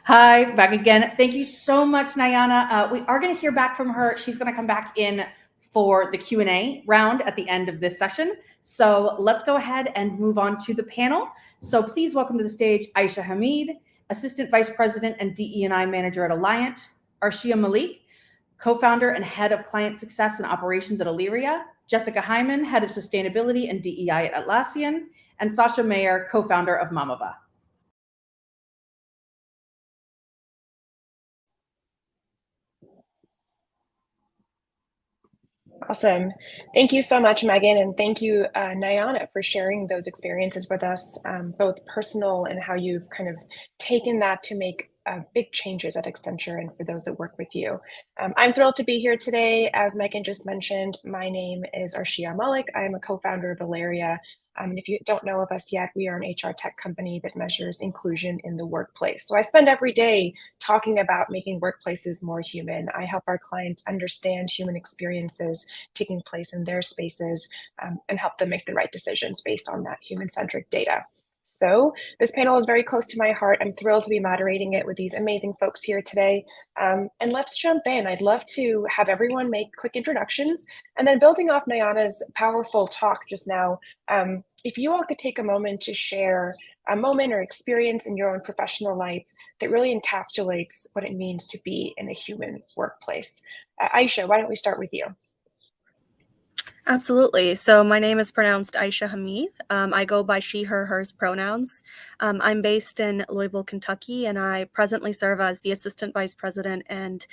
Hi, back again. Thank you so much, Nayana. We are going to hear back from her. She's going to come back in for the Q&A round at the end of this session. So let's go ahead and move on to the panel. So please welcome to the stage Aisha Hamid, Assistant Vice President and DE&I Manager at Alliant, Arshia Malik, Co-founder and Head of Client Success and Operations at Illyria, Jessica Hyman, Head of Sustainability and DEI at Atlassian, and Sasha Mayer, Co-founder of Mamava. Awesome. Thank you so much, Megan, and thank you, Nayana, for sharing those experiences with us, both personal and how you've kind of taken that to make big changes at Accenture and for those that work with you. I'm thrilled to be here today. As Megan just mentioned, my name is Arshia Malik. I am a co-founder of Illyria. And if you don't know of us yet, we are an HR tech company that measures inclusion in the workplace. So I spend every day talking about making workplaces more human. I help our clients understand human experiences taking place in their spaces and help them make the right decisions based on that human-centric data. So this panel is very close to my heart. I'm thrilled to be moderating it with these amazing folks here today. And let's jump in. I'd love to have everyone make quick introductions. And then building off Nayana's powerful talk just now, if you all could take a moment to share a moment or experience in your own professional life that really encapsulates what it means to be in a human workplace. Aisha, why don't we start with you? Absolutely. So my name is pronounced Aisha Hamid. I go by she, her, hers pronouns. I'm based in Louisville, Kentucky, and I presently serve as the Assistant Vice President and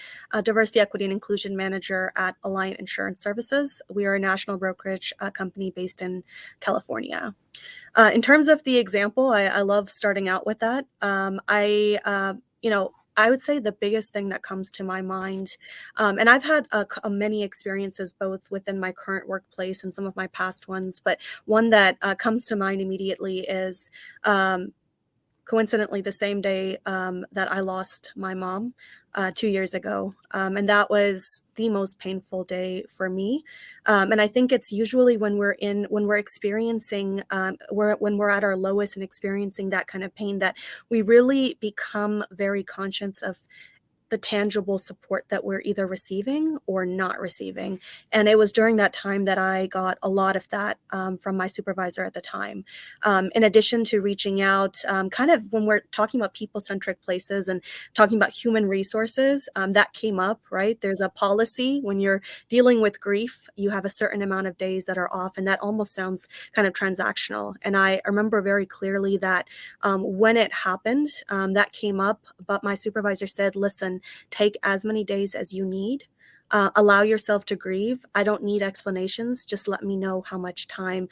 Diversity, Equity, and Inclusion Manager at Alliant Insurance Services. We are a national brokerage company based in California. In terms of the example, I love starting out with that. I would say the biggest thing that comes to my mind, and I've had many experiences both within my current workplace and some of my past ones, but one that comes to mind immediately is coincidentally the same day that I lost my mom 2 years ago. And that was the most painful day for me. And I think it's usually when we're experiencing, when we're at our lowest and experiencing that kind of pain that we really become very conscious of the tangible support that we're either receiving or not receiving. And it was during that time that I got a lot of that from my supervisor at the time. In addition to reaching out, kind of when we're talking about people-centric places and talking about human resources, that came up, right? There's a policy when you're dealing with grief, you have a certain amount of days that are off, and that almost sounds kind of transactional. And I remember very clearly that when it happened, that came up, but my supervisor said, listen, take as many days as you need. Allow yourself to grieve. I don't need explanations. Just let me know how much time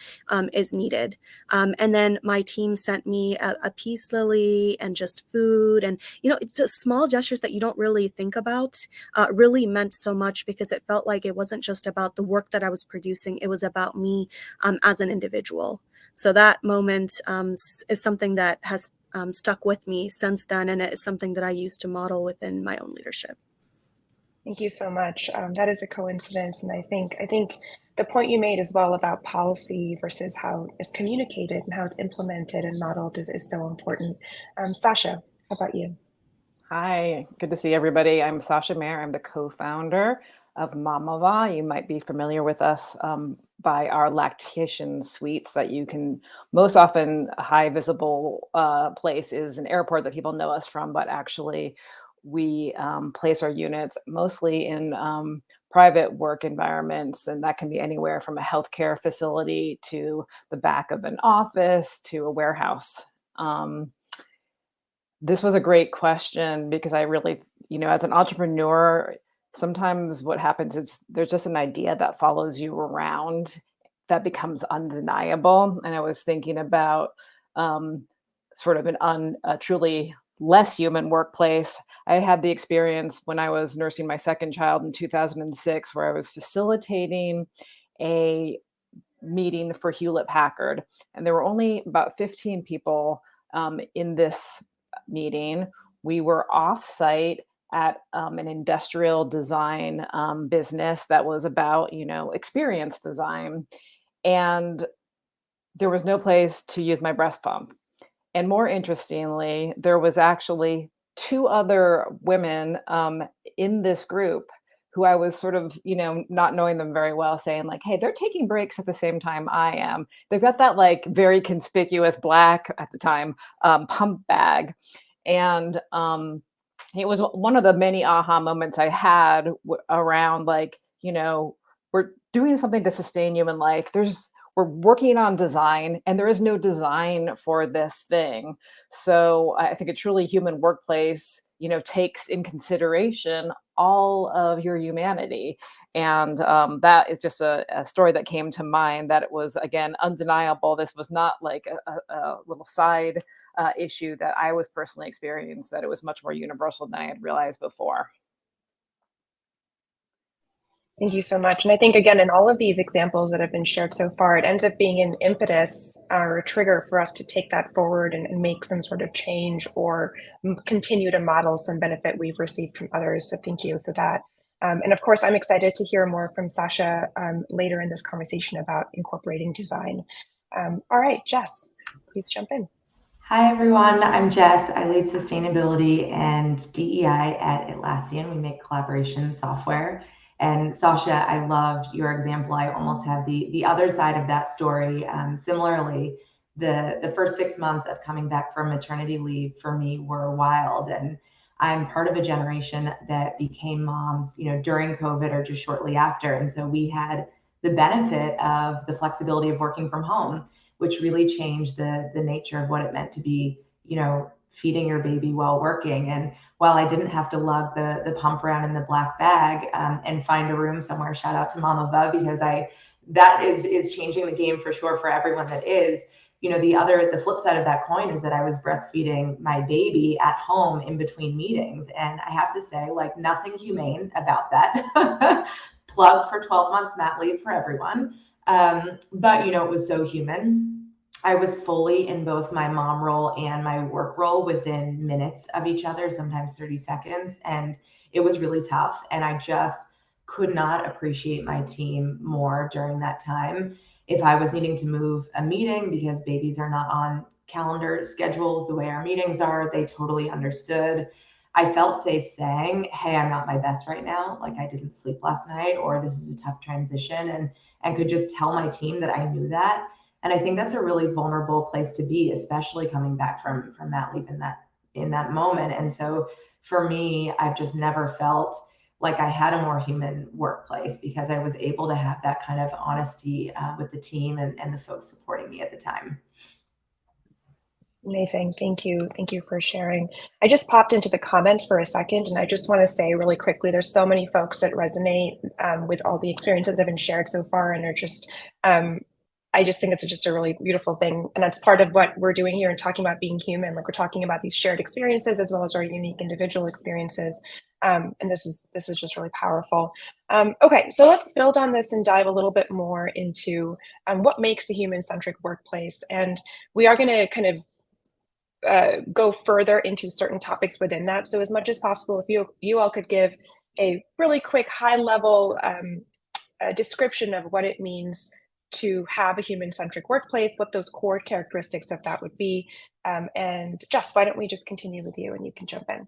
is needed. And then my team sent me a peace lily and just food. And, it's just small gestures that you don't really think about really meant so much because it felt like it wasn't just about the work that I was producing. It was about me as an individual. So that moment is something that has stuck with me since then, and it is something that I use to model within my own leadership. Thank you so much. That is a coincidence, and I think the point you made as well about policy versus how it's communicated and how it's implemented and modeled is so important. Sasha, how about you? Hi, good to see everybody. I'm Sasha Mayer. I'm the co-founder of Mamava. You might be familiar with us by our lactation suites that you can most often high visible place is an airport that people know us from, but actually we place our units mostly in private work environments, and that can be anywhere from a healthcare facility to the back of an office to a warehouse. This was a great question because I really, as an entrepreneur, sometimes what happens is there's just an idea that follows you around that becomes undeniable. And I was thinking about sort of a truly less human workplace. I had the experience when I was nursing my second child in 2006, where I was facilitating a meeting for Hewlett Packard. And there were only about 15 people in this meeting. We were off-site at an industrial design business that was about, experience design. And there was no place to use my breast pump. And more interestingly, there was actually two other women in this group who I was sort of, not knowing them very well, saying like, hey, they're taking breaks at the same time I am. They've got that like very conspicuous black at the time pump bag. And it was one of the many aha moments I had around like, we're doing something to sustain human life. We're working on design, and there is no design for this thing. So I think a truly human workplace, takes in consideration all of your humanity. And that is just a story that came to mind, that it was, again, undeniable. This was not like a little side issue that I was personally experienced, that it was much more universal than I had realized before. Thank you so much. And I think, again, in all of these examples that have been shared so far, it ends up being an impetus or a trigger for us to take that forward and make some sort of change or continue to model some benefit we've received from others. So thank you for that. And of course, I'm excited to hear more from Sasha later in this conversation about incorporating design. All right, Jess, please jump in. Hi, everyone. I'm Jess. I lead sustainability and DEI at Atlassian. We make collaboration software. And Sasha, I loved your example. I almost have the other side of that story. Similarly, the first 6 months of coming back from maternity leave for me were wild. And I'm part of a generation that became moms, during COVID or just shortly after. And so we had the benefit of the flexibility of working from home, which really changed the nature of what it meant to be, feeding your baby while working. And while I didn't have to lug the pump around in the black bag and find a room somewhere, shout out to Mama Bub, because that is changing the game for sure for everyone that is. The flip side of that coin is that I was breastfeeding my baby at home in between meetings. And I have to say, like, nothing humane about that. Plug for 12 months mat leave for everyone. But it was so human. I was fully in both my mom role and my work role within minutes of each other, sometimes 30 seconds. And it was really tough. And I just could not appreciate my team more during that time. If I was needing to move a meeting because babies are not on calendar schedules the way our meetings are, they totally understood. I felt safe saying, hey, I'm not my best right now. Like, I didn't sleep last night, or this is a tough transition, and could just tell my team that I knew that. And I think that's a really vulnerable place to be, especially coming back from mat leave in that moment. And so for me, I've just never felt like I had a more human workplace, because I was able to have that kind of honesty with the team and the folks supporting me at the time. Amazing. Thank you. Thank you for sharing. I just popped into the comments for a second, and I just want to say really quickly, there's so many folks that resonate with all the experiences that have been shared so far, and are just, I just think it's just a really beautiful thing. And that's part of what we're doing here and talking about being human. Like, we're talking about these shared experiences as well as our unique individual experiences. And this is just really powerful. Okay, so let's build on this and dive a little bit more into what makes a human-centric workplace. And we are going to kind of go further into certain topics within that. So as much as possible, if you all could give a really quick high-level description of what it means to have a human-centric workplace, what those core characteristics of that would be. And Jess, why don't we just continue with you and you can jump in?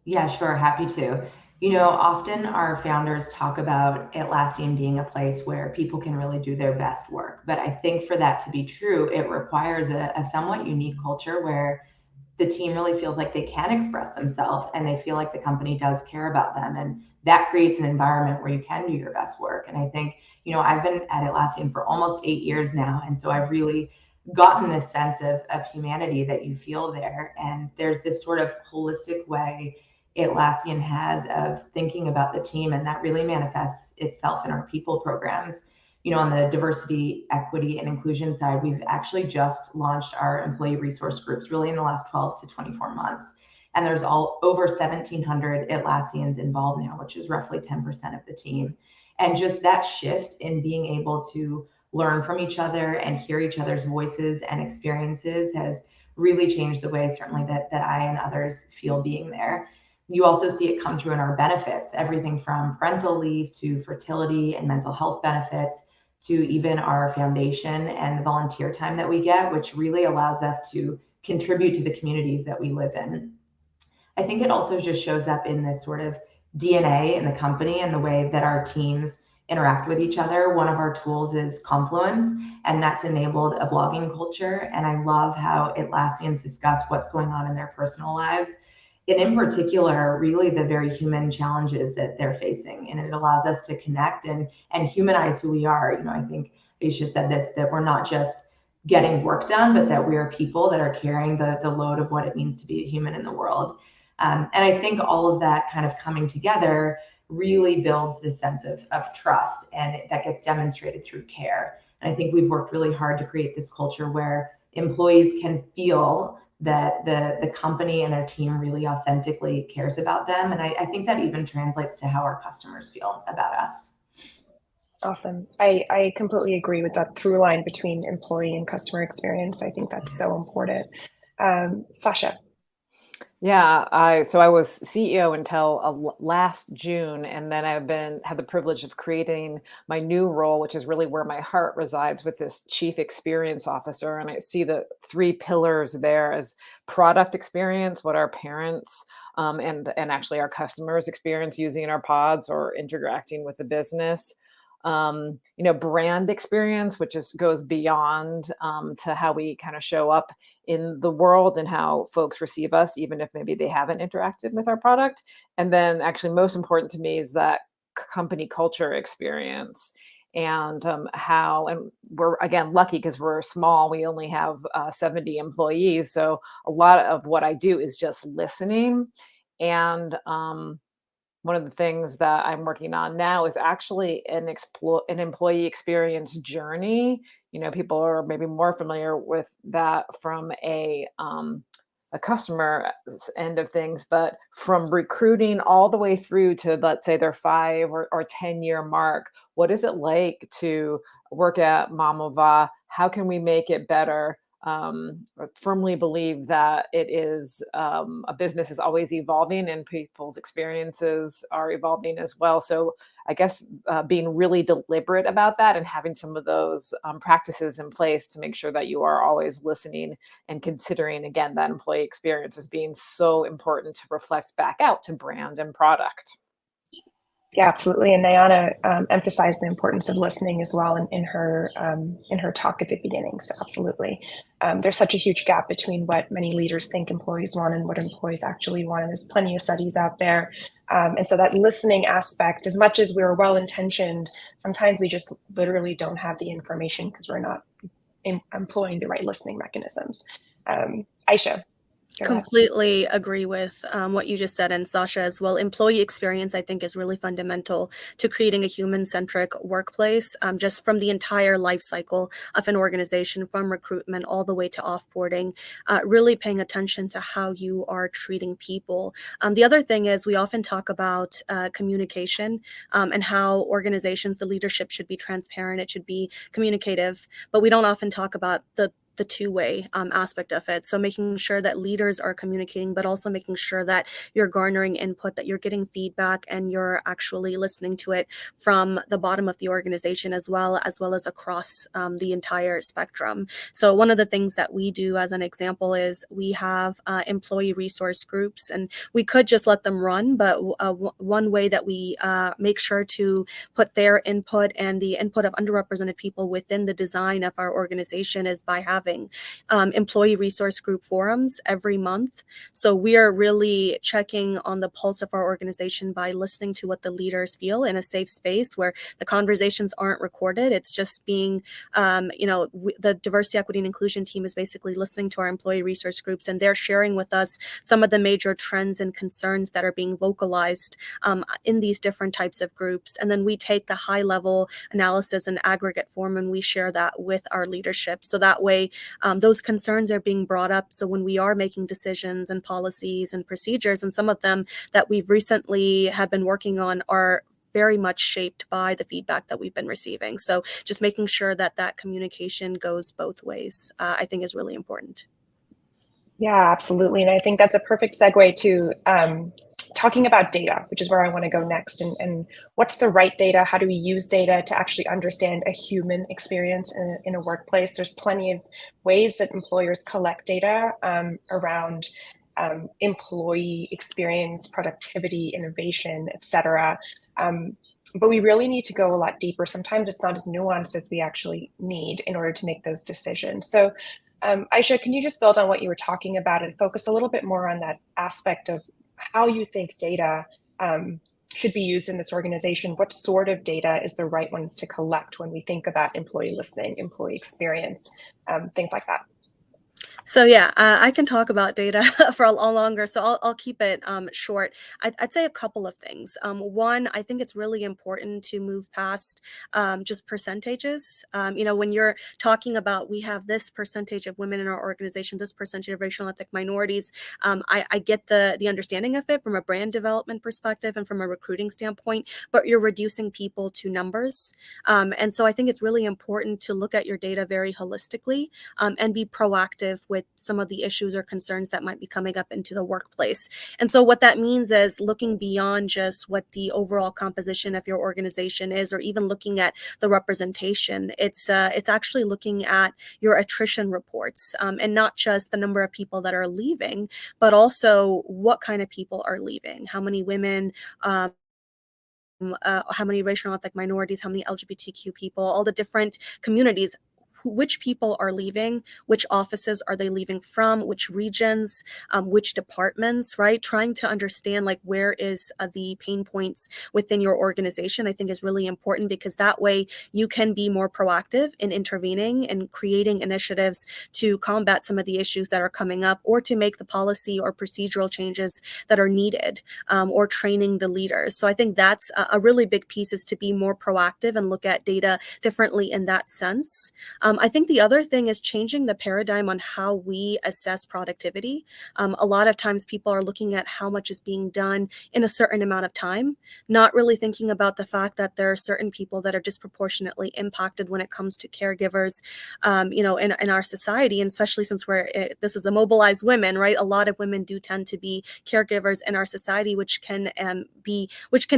Yeah, sure. Happy to. Often our founders talk about Atlassian being a place where people can really do their best work. But I think for that to be true, it requires a somewhat unique culture where the team really feels like they can express themselves and they feel like the company does care about them. And that creates an environment where you can do your best work. And I think, I've been at Atlassian for almost 8 years now. And so I've really gotten this sense of humanity that you feel there. And there's this sort of holistic way Atlassian has of thinking about the team, and that really manifests itself in our people programs. On the diversity, equity, and inclusion side, we've actually just launched our employee resource groups really in the last 12 to 24 months. And there's over 1,700 Atlassians involved now, which is roughly 10% of the team. And just that shift in being able to learn from each other and hear each other's voices and experiences has really changed the way, certainly, that I and others feel being there. You also see it come through in our benefits, everything from parental leave to fertility and mental health benefits, to even our foundation and the volunteer time that we get, which really allows us to contribute to the communities that we live in. I think it also just shows up in this sort of DNA in the company and the way that our teams interact with each other. One of our tools is Confluence, and that's enabled a blogging culture. And I love how Atlassians discuss what's going on in their personal lives. And in particular, really the very human challenges that they're facing. And it allows us to connect and humanize who we are. You know, I think Aisha said this, that we're not just getting work done, but that we are people that are carrying the load of what it means to be a human in the world. And I think all of that kind of coming together really builds this sense of trust, and that gets demonstrated through care. And I think we've worked really hard to create this culture where employees can feel that the company and their team really authentically cares about them. And I think that even translates to how our customers feel about us. Awesome. I completely agree with that through line between employee and customer experience. I think that's so important. Sasha. Yeah, I was CEO until last June, and then I've had the privilege of creating my new role, which is really where my heart resides, with this Chief Experience Officer. And I see the three pillars there as product experience, what our parents and actually our customers experience using our pods or interacting with the business. Brand experience, which goes beyond to how we kind of show up in the world and how folks receive us, even if maybe they haven't interacted with our product. And then actually most important to me is that company culture experience, and and we're, again, lucky because we're small. We only have 70 employees. So a lot of what I do is just listening. And one of the things that I'm working on now is actually an employee experience journey. People are maybe more familiar with that from a customer end of things, but from recruiting all the way through to, let's say, their 5 or 10-year mark, what is it like to work at Mobilize? How can we make it better? I firmly believe that it is a business is always evolving, and people's experiences are evolving as well. So I guess being really deliberate about that and having some of those practices in place to make sure that you are always listening and considering, again, that employee experience as being so important to reflect back out to brand and product. Yeah, absolutely. And Nayana emphasized the importance of listening as well in her talk at the beginning. So absolutely. There's such a huge gap between what many leaders think employees want and what employees actually want. And there's plenty of studies out there. And so that listening aspect, as much as we're well-intentioned, sometimes we just literally don't have the information because we're not employing the right listening mechanisms. Aisha. Completely agree with what you just said, and Sasha as well. Employee experience, I think, is really fundamental to creating a human-centric workplace, just from the entire life cycle of an organization, from recruitment all the way to offboarding, really paying attention to how you are treating people. The other thing is we often talk about communication and how organizations, the leadership should be transparent, it should be communicative, but we don't often talk about the two-way aspect of it. So making sure that leaders are communicating, but also making sure that you're garnering input, that you're getting feedback, and you're actually listening to it from the bottom of the organization as well as across the entire spectrum. So one of the things that we do, as an example, is we have employee resource groups, and we could just let them run, but one way that we make sure to put their input and the input of underrepresented people within the design of our organization is by having employee resource group forums every month. So we are really checking on the pulse of our organization by listening to what the leaders feel in a safe space where the conversations aren't recorded. It's just being, the diversity, equity, and inclusion team is basically listening to our employee resource groups, and they're sharing with us some of the major trends and concerns that are being vocalized in these different types of groups. And then we take the high level analysis in aggregate form and we share that with our leadership. So that way, those concerns are being brought up. So when we are making decisions and policies and procedures, and some of them that we've recently have been working on are very much shaped by the feedback that we've been receiving. So just making sure that that communication goes both ways, I think is really important. Yeah, absolutely. And I think that's a perfect segue to talking about data, which is where I want to go next. And what's the right data? How do we use data to actually understand a human experience in a workplace? There's plenty of ways that employers collect data around employee experience, productivity, innovation, etc. But we really need to go a lot deeper. Sometimes it's not as nuanced as we actually need in order to make those decisions. So Aisha, can you just build on what you were talking about and focus a little bit more on that aspect of how you think data should be used in this organization? What sort of data is the right ones to collect when we think about employee listening, employee experience, things like that? So yeah, I can talk about data for a lot longer, so I'll keep it short. I'd say a couple of things. One, I think it's really important to move past just percentages. When you're talking about we have this percentage of women in our organization, this percentage of racial and ethnic minorities, I get the understanding of it from a brand development perspective and from a recruiting standpoint, but you're reducing people to numbers. And so I think it's really important to look at your data very holistically and be proactive with some of the issues or concerns that might be coming up into the workplace. And so what that means is looking beyond just what the overall composition of your organization is, or even looking at the representation. It's actually looking at your attrition reports, and not just the number of people that are leaving, but also what kind of people are leaving, how many women, how many racial and ethnic minorities, how many LGBTQ people, all the different communities, which people are leaving, which offices are they leaving from, which regions, which departments, right? Trying to understand like where is the pain points within your organization, I think is really important, because that way you can be more proactive in intervening and creating initiatives to combat some of the issues that are coming up, or to make the policy or procedural changes that are needed, or training the leaders. So I think that's a really big piece, is to be more proactive and look at data differently in that sense. I think the other thing is changing the paradigm on how we assess productivity. A lot of times people are looking at how much is being done in a certain amount of time, not really thinking about the fact that there are certain people that are disproportionately impacted when it comes to caregivers, in our society, and especially since this is a Mobilize women, right? A lot of women do tend to be caregivers in our society, which can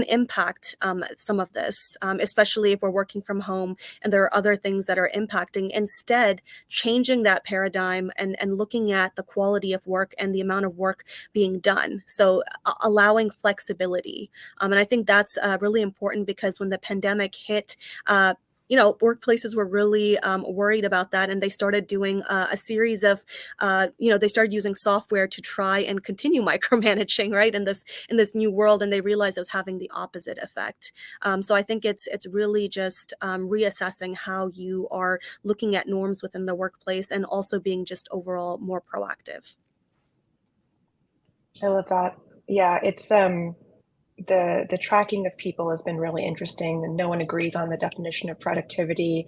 impact some of this, especially if we're working from home and there are other things that are impacting. Instead, changing that paradigm and looking at the quality of work and the amount of work being done. So allowing flexibility. And I think that's really important, because when the pandemic hit, workplaces were really worried about that, and they started doing a series of, they started using software to try and continue micromanaging, right, in this new world, and they realized it was having the opposite effect. So I think it's really just reassessing how you are looking at norms within the workplace, and also being just overall more proactive. I love that. Yeah, it's the tracking of people has been really interesting, and no one agrees on the definition of productivity.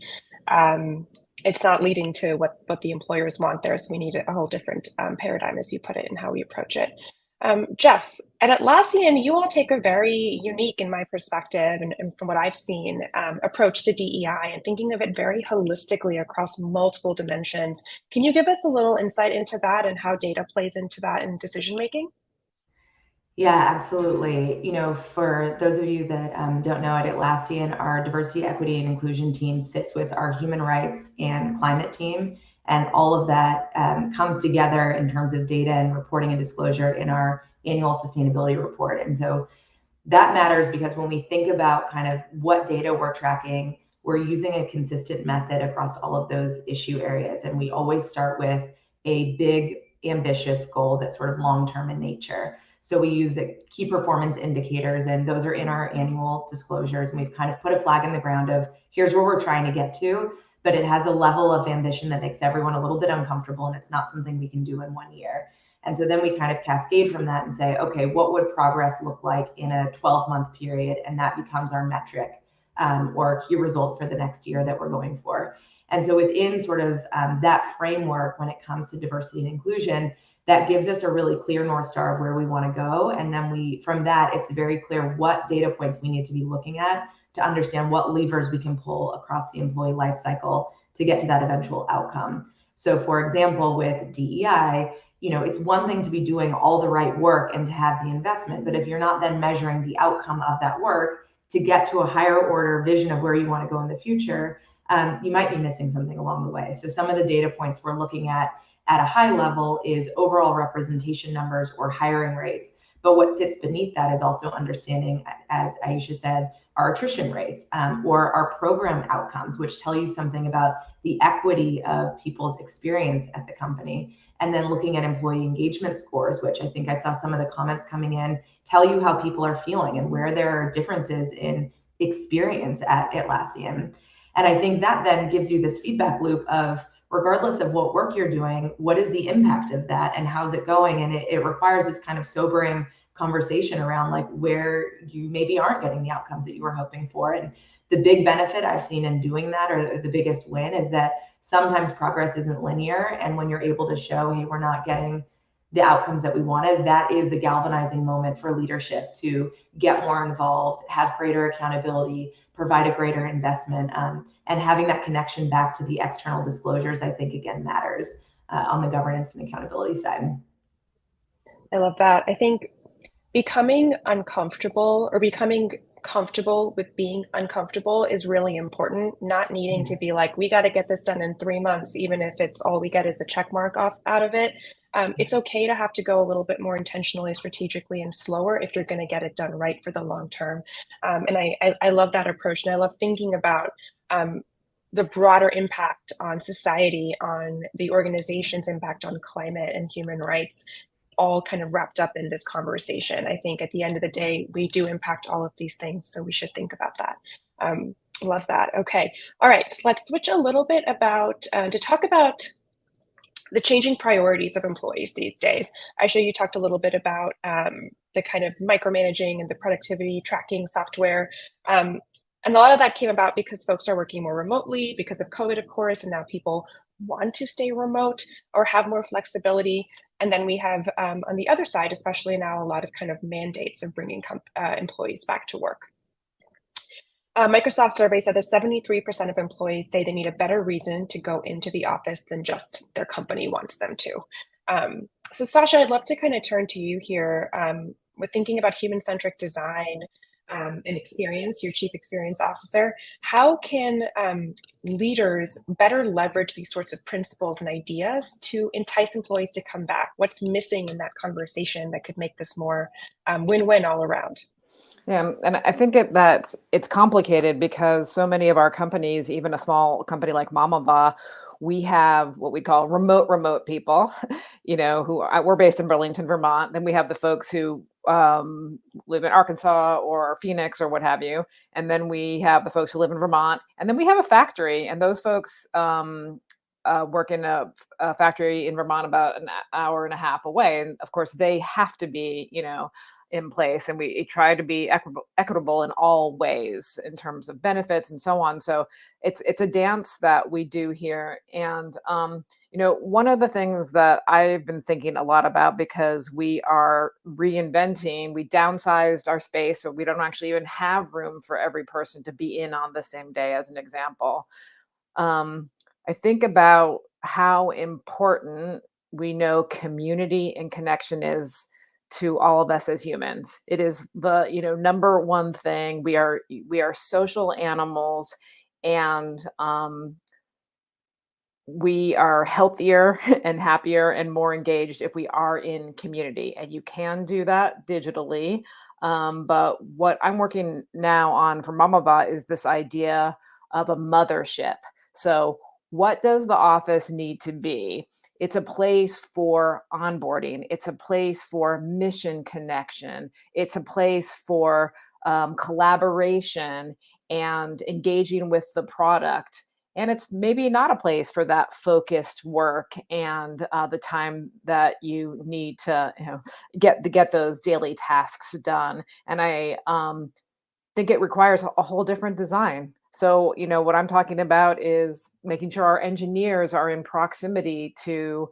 It's not leading to what the employers want there, so we need a whole different paradigm, as you put it, in how we approach it. Jess, at Atlassian, you all take a very unique, in my perspective, and from what I've seen, approach to DEI, and thinking of it very holistically across multiple dimensions. Can you give us a little insight into that and how data plays into that in decision making? Yeah, absolutely. For those of you that don't know, at Atlassian, our diversity, equity, and inclusion team sits with our human rights and climate team. And all of that comes together in terms of data and reporting and disclosure in our annual sustainability report. And so that matters, because when we think about kind of what data we're tracking, we're using a consistent method across all of those issue areas. And we always start with a big, ambitious goal that's sort of long-term in nature. So we use key performance indicators, and those are in our annual disclosures. And we've kind of put a flag in the ground of here's where we're trying to get to, but it has a level of ambition that makes everyone a little bit uncomfortable, and it's not something we can do in 1 year. And so then we kind of cascade from that and say, okay, what would progress look like in a 12-month period? And that becomes our metric or key result for the next year that we're going for. And so within sort of that framework, when it comes to diversity and inclusion, that gives us a really clear North Star of where we want to go. And then from that, it's very clear what data points we need to be looking at to understand what levers we can pull across the employee life cycle to get to that eventual outcome. So for example, with DEI, it's one thing to be doing all the right work and to have the investment, but if you're not then measuring the outcome of that work to get to a higher order vision of where you want to go in the future, you might be missing something along the way. So some of the data points we're looking at at a high level is overall representation numbers or hiring rates. But what sits beneath that is also understanding, as Aisha said, our attrition rates or our program outcomes, which tell you something about the equity of people's experience at the company. And then looking at employee engagement scores, which I think I saw some of the comments coming in, tell you how people are feeling and where there are differences in experience at Atlassian. And I think that then gives you this feedback loop of, regardless of what work you're doing, what is the impact of that and how's it going? And it requires this kind of sobering conversation around like where you maybe aren't getting the outcomes that you were hoping for. And the big benefit I've seen in doing that, or the biggest win, is that sometimes progress isn't linear. And when you're able to show, hey, we're not getting the outcomes that we wanted, that is the galvanizing moment for leadership to get more involved, have greater accountability, provide a greater investment, and having that connection back to the external disclosures, I think, again, matters on the governance and accountability side. I love that. I think becoming uncomfortable or becoming comfortable with being uncomfortable is really important. Not needing to be like, we got to get this done in 3 months, even if it's all we get is the check mark off out of it. It's okay to have to go a little bit more intentionally, strategically, and slower if you're going to get it done right for the long term. And I love that approach. And I love thinking about the broader impact on society, on the organization's impact on climate and human rights, all kind of wrapped up in this conversation. I think at the end of the day, we do impact all of these things, so we should think about that. Love that. Okay. All right. So let's switch a little bit about to talk about the changing priorities of employees these days. Aisha, you talked a little bit about the kind of micromanaging and the productivity tracking software. And a lot of that came about because folks are working more remotely because of COVID, of course, and now people want to stay remote or have more flexibility. And then we have on the other side, especially now, a lot of kind of mandates of bringing employees back to work. Microsoft survey said that 73% of employees say they need a better reason to go into the office than just their company wants them to. So Sasha, I'd love to kind of turn to you here with thinking about human-centric design and experience, your Chief Experience Officer. How can leaders better leverage these sorts of principles and ideas to entice employees to come back? What's missing in that conversation that could make this more win-win all around? Yeah, and I think that it's complicated because so many of our companies, even a small company like Mobilize, we have what we call remote people, we're based in Burlington, Vermont. Then we have the folks who live in Arkansas or Phoenix or what have you. And then we have the folks who live in Vermont. And then we have a factory, and those folks work in a factory in Vermont about an hour and a half away. And of course, they have to be, in place, and we try to be equitable in all ways in terms of benefits and so on. So it's a dance that we do here. And one of the things that I've been thinking a lot about, because we are reinventing, we downsized our space, so we don't actually even have room for every person to be in on the same day, as an example. I think about how important we know community and connection is to all of us as humans. It is the number one thing. We are social animals, and we are healthier and happier and more engaged if we are in community. And you can do that digitally. But what I'm working now on for Mobilize is this idea of a mothership. So what does the office need to be? It's a place for onboarding. It's a place for mission connection. It's a place for collaboration and engaging with the product. And it's maybe not a place for that focused work and the time that you need to get those daily tasks done. And I think it requires a whole different design. So, what I'm talking about is making sure our engineers are in proximity to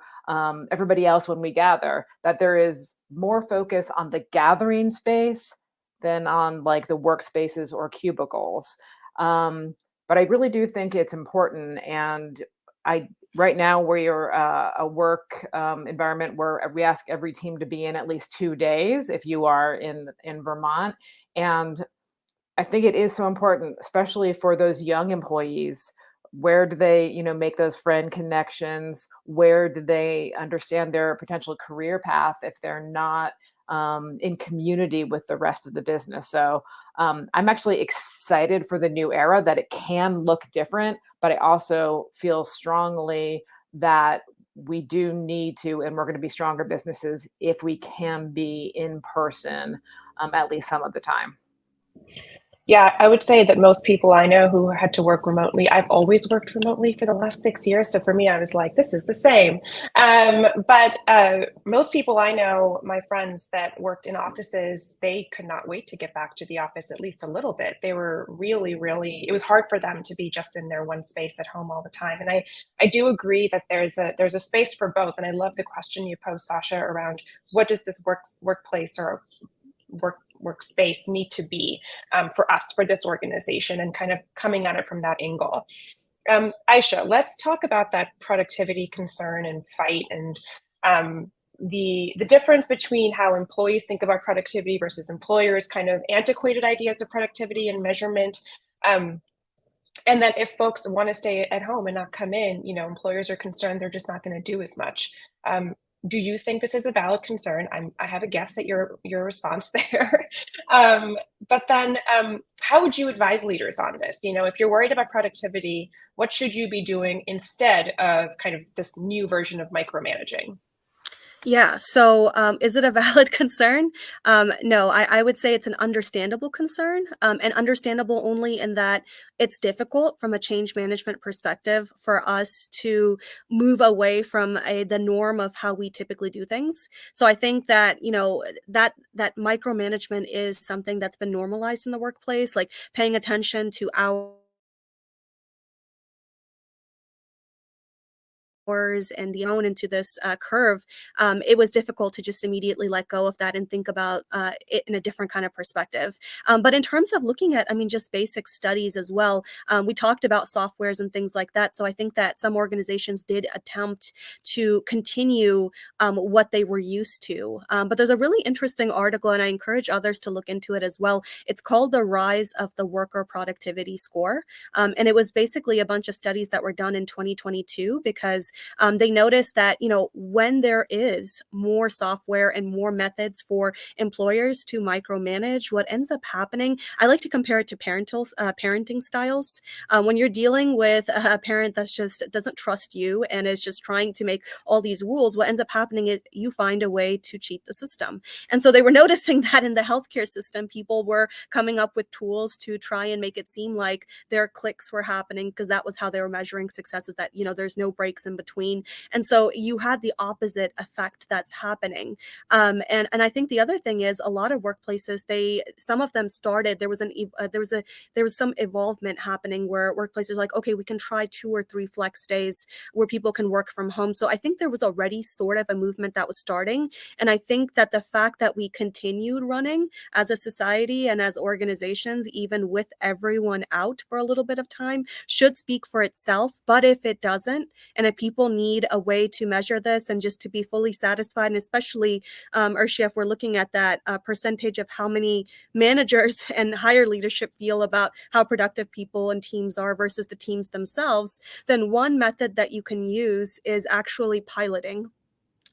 everybody else when we gather, that there is more focus on the gathering space than on like the workspaces or cubicles. But I really do think it's important. And right now we're a work environment where we ask every team to be in at least 2 days if you are in Vermont. And I think it is so important, especially for those young employees. Where do they, make those friend connections? Where do they understand their potential career path if they're not in community with the rest of the business? So I'm actually excited for the new era, that it can look different, but I also feel strongly that we do need to, and we're going to be stronger businesses if we can be in person at least some of the time. Yeah, I would say that most people I know who had to work remotely, I've always worked remotely for the last 6 years. So for me, I was like, this is the same. But most people I know, my friends that worked in offices, they could not wait to get back to the office at least a little bit. They were really, really, it was hard for them to be just in their one space at home all the time. And I do agree that there's a space for both. And I love the question you posed, Sasha, around what does this workplace or workspace need to be for us, for this organization, and kind of coming at it from that angle. Aisha, let's talk about that productivity concern and fight, and the difference between how employees think about productivity versus employers, kind of antiquated ideas of productivity and measurement. And then if folks want to stay at home and not come in, employers are concerned they're just not going to do as much. Do you think this is a valid concern? I have a guess at your response there. But then how would you advise leaders on this? If you're worried about productivity, what should you be doing instead of kind of this new version of micromanaging? Yeah. So is it a valid concern? No, I would say it's an understandable concern, and understandable only in that it's difficult from a change management perspective for us to move away from the norm of how we typically do things. So I think that, that micromanagement is something that's been normalized in the workplace, like paying attention to hours and the own into this curve, it was difficult to just immediately let go of that and think about it in a different kind of perspective. But in terms of looking at, just basic studies as well, we talked about softwares and things like that. So I think that some organizations did attempt to continue what they were used to. But there's a really interesting article, and I encourage others to look into it as well. It's called The Rise of the Worker Productivity Score. And it was basically a bunch of studies that were done in 2022 because they noticed that, when there is more software and more methods for employers to micromanage, what ends up happening, I like to compare it to parenting styles. When you're dealing with a parent that's just doesn't trust you and is just trying to make all these rules, what ends up happening is you find a way to cheat the system. And so they were noticing that in the healthcare system, people were coming up with tools to try and make it seem like their clicks were happening, because that was how they were measuring success, is that, there's no breaks in between. And so you had the opposite effect that's happening. And I think the other thing is, a lot of workplaces, some of them started, there was some evolvement happening where workplaces like, okay, we can try 2 or 3 flex days where people can work from home. So I think there was already sort of a movement that was starting. And I think that the fact that we continued running as a society and as organizations, even with everyone out for a little bit of time, should speak for itself. But if it doesn't, and if people need a way to measure this and just to be fully satisfied, and especially, Urshia, if we're looking at that percentage of how many managers and higher leadership feel about how productive people and teams are versus the teams themselves, then one method that you can use is actually piloting.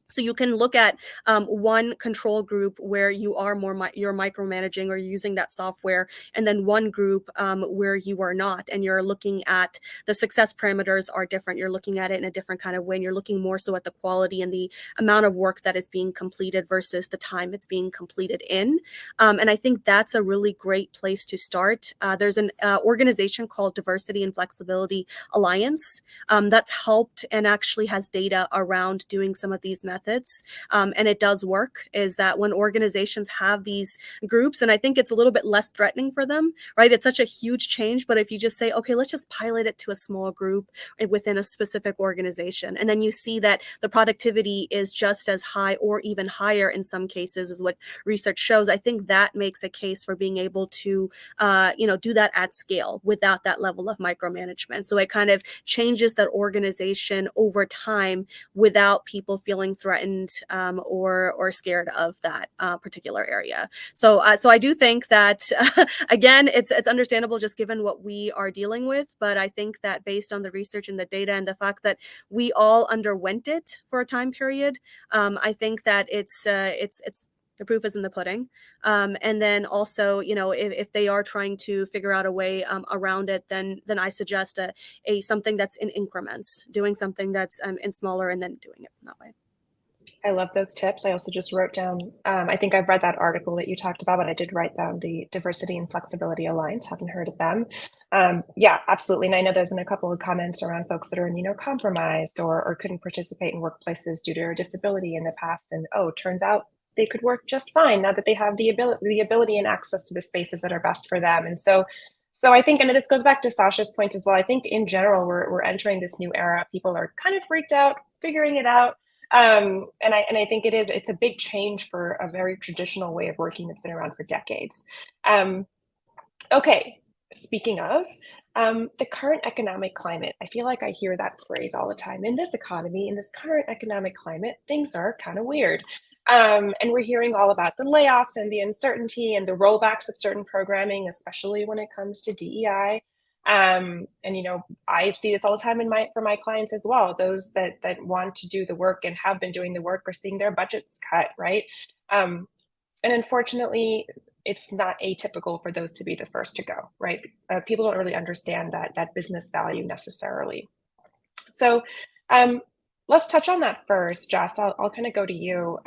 So you can look at one control group where you are you're micromanaging or using that software, and then one group where you are not, and you're looking at the success parameters are different. You're looking at it in a different kind of way, and you're looking more so at the quality and the amount of work that is being completed versus the time it's being completed in. And I think that's a really great place to start. There's an organization called Diversity and Flexibility Alliance that's helped and actually has data around doing some of these methods. And it does work, is that when organizations have these groups, and I think it's a little bit less threatening for them, right? It's such a huge change, but if you just say, okay, let's just pilot it to a small group within a specific organization, and then you see that the productivity is just as high or even higher in some cases, is what research shows. I think that makes a case for being able to, do that at scale without that level of micromanagement. So it kind of changes that organization over time without people feeling threatened threatened or scared of that particular area. So I do think that again, it's understandable just given what we are dealing with, but I think that based on the research and the data and the fact that we all underwent it for a time period, I think that it's the proof is in the pudding. And then also, if they are trying to figure out a way around it, then I suggest a something that's in increments, doing something that's in smaller and then doing it that way. I love those tips. I also just wrote down, I think I've read that article that you talked about, but I did write down the Diversity and Flexibility Alliance. Haven't heard of them. Yeah, absolutely. And I know there's been a couple of comments around folks that are immunocompromised or couldn't participate in workplaces due to their disability in the past. And turns out they could work just fine now that they have the ability and access to the spaces that are best for them. And so I think, and this goes back to Sasha's point as well, I think in general, we're entering this new era. People are kind of freaked out, figuring it out. And I think it's a big change for a very traditional way of working that's been around for decades. Okay, speaking of the current economic climate, I feel like I hear that phrase all the time. In this economy, in this current economic climate, things are kind of weird. And we're hearing all about the layoffs and the uncertainty and the rollbacks of certain programming, especially when it comes to DEI. And I see this all the time for my clients as well. Those that want to do the work and have been doing the work are seeing their budgets cut, right? And unfortunately, it's not atypical for those to be the first to go, right? People don't really understand that business value necessarily. So let's touch on that first, Jess. I'll kind of go to you.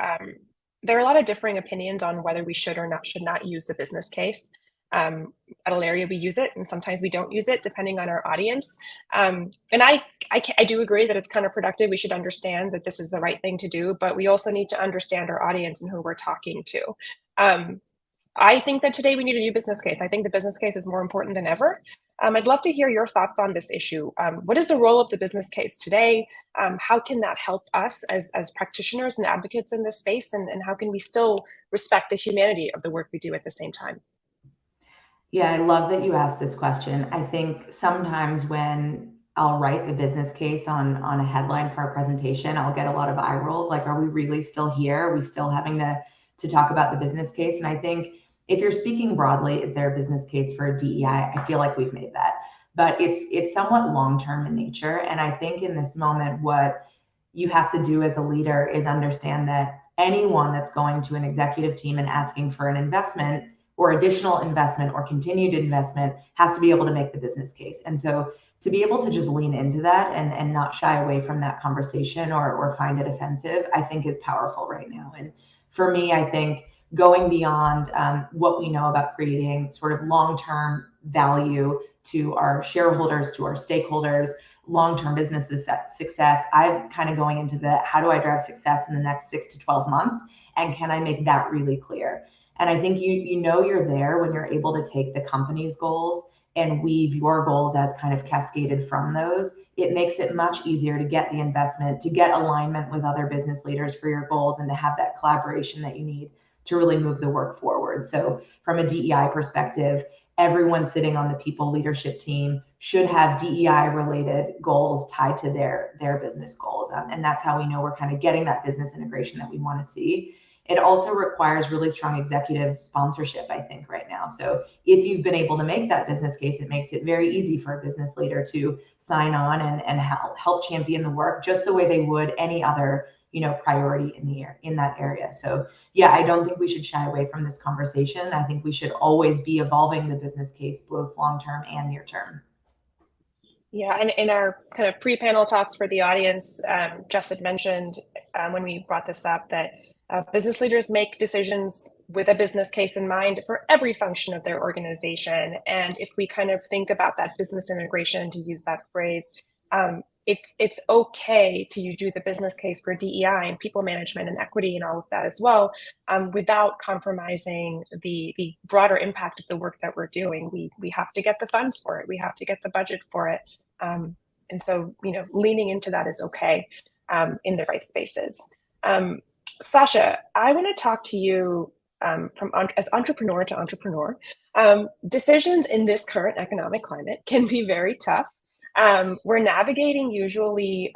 There are a lot of differing opinions on whether we should not use the business case. At Ellevate, we use it, and sometimes we don't use it, depending on our audience. And I do agree that it's counterproductive. We should understand that this is the right thing to do, but we also need to understand our audience and who we're talking to. I think that today we need a new business case. I think the business case is more important than ever. I'd love to hear your thoughts on this issue. What is the role of the business case today? How can that help us as practitioners and advocates in this space? And how can we still respect the humanity of the work we do at the same time? Yeah, I love that you asked this question. I think sometimes when I'll write the business case on a headline for a presentation, I'll get a lot of eye rolls. Like, are we really still here? Are we still having to talk about the business case? And I think if you're speaking broadly, is there a business case for DEI? I feel like we've made that, but it's somewhat long-term in nature. And I think in this moment, what you have to do as a leader is understand that anyone that's going to an executive team and asking for an investment or additional investment or continued investment has to be able to make the business case. And so to be able to just lean into that and not shy away from that conversation or find it offensive, I think is powerful right now. And for me, I think going beyond what we know about creating sort of long-term value to our shareholders, to our stakeholders, long-term business success, I'm kind of going into how do I drive success in the next 6 to 12 months? And can I make that really clear? And I think you're there when you're able to take the company's goals and weave your goals as kind of cascaded from those. It makes it much easier to get the investment, to get alignment with other business leaders for your goals, and to have that collaboration that you need to really move the work forward. So from a DEI perspective, everyone sitting on the people leadership team should have DEI related goals tied to their business goals. And that's how we know we're kind of getting that business integration that we want to see. It also requires really strong executive sponsorship, I think, right now. So if you've been able to make that business case, it makes it very easy for a business leader to sign on and help champion the work just the way they would any other priority in that area. So yeah, I don't think we should shy away from this conversation. I think we should always be evolving the business case, both long-term and near-term. Yeah, and in our kind of pre-panel talks for the audience, Jess had mentioned when we brought this up that business leaders make decisions with a business case in mind for every function of their organization. And if we kind of think about that business integration, to use that phrase, it's okay to do the business case for DEI and people management and equity and all of that as well, without compromising the broader impact of the work that we're doing. We have to get the funds for it. We have to get the budget for it. And so, leaning into that is okay in the right spaces. Sasha, I want to talk to you as entrepreneur to entrepreneur. Decisions in this current economic climate can be very tough. We're navigating usually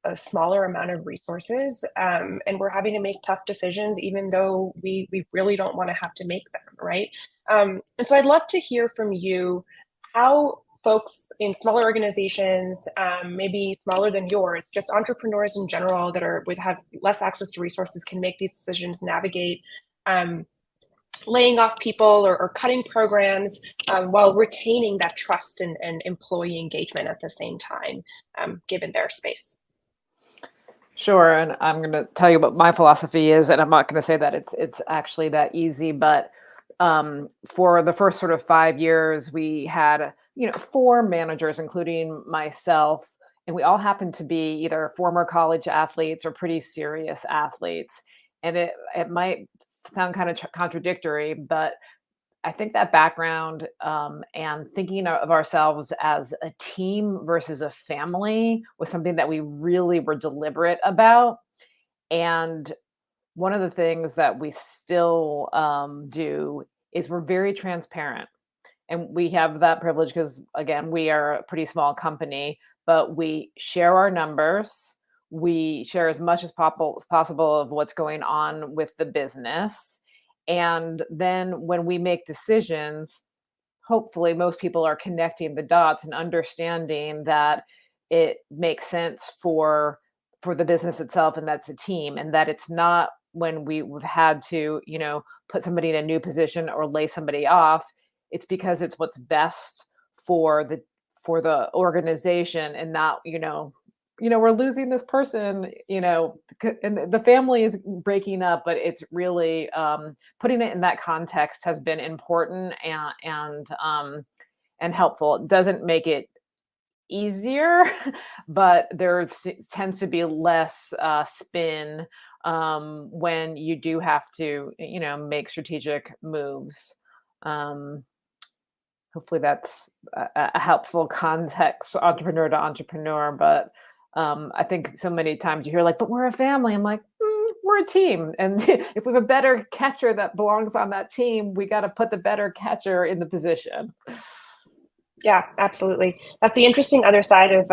a smaller amount of resources, and we're having to make tough decisions, even though we really don't want to have to make them, right? And so I'd love to hear from you how folks in smaller organizations, maybe smaller than yours, just entrepreneurs in general that have less access to resources, can make these decisions, navigate laying off people or cutting programs while retaining that trust and employee engagement at the same time, given their space. Sure, and I'm going to tell you what my philosophy is, and I'm not going to say that it's actually that easy, but for the first sort of 5 years, we had 4 managers, including myself, and we all happened to be either former college athletes or pretty serious athletes. And it might sound kind of contradictory, but I think that background and thinking of ourselves as a team versus a family was something that we really were deliberate about. And one of the things that we still do is we're very transparent. And we have that privilege because, again, we are a pretty small company, but we share our numbers. We share as much as possible of what's going on with the business. And then when we make decisions, hopefully most people are connecting the dots and understanding that it makes sense for the business itself, and that's a team, and that it's not when we've had to, put somebody in a new position or lay somebody off. It's because it's what's best for the organization, and not, we're losing this person, and the family is breaking up, but it's really putting it in that context has been important and helpful. It doesn't make it easier, but there tends to be less spin when you do have to, make strategic moves. Hopefully that's a helpful context, entrepreneur to entrepreneur. But I think so many times you hear like, but we're a family. I'm like, we're a team. And if we have a better catcher that belongs on that team, we got to put the better catcher in the position. Yeah, absolutely. That's the interesting other side of,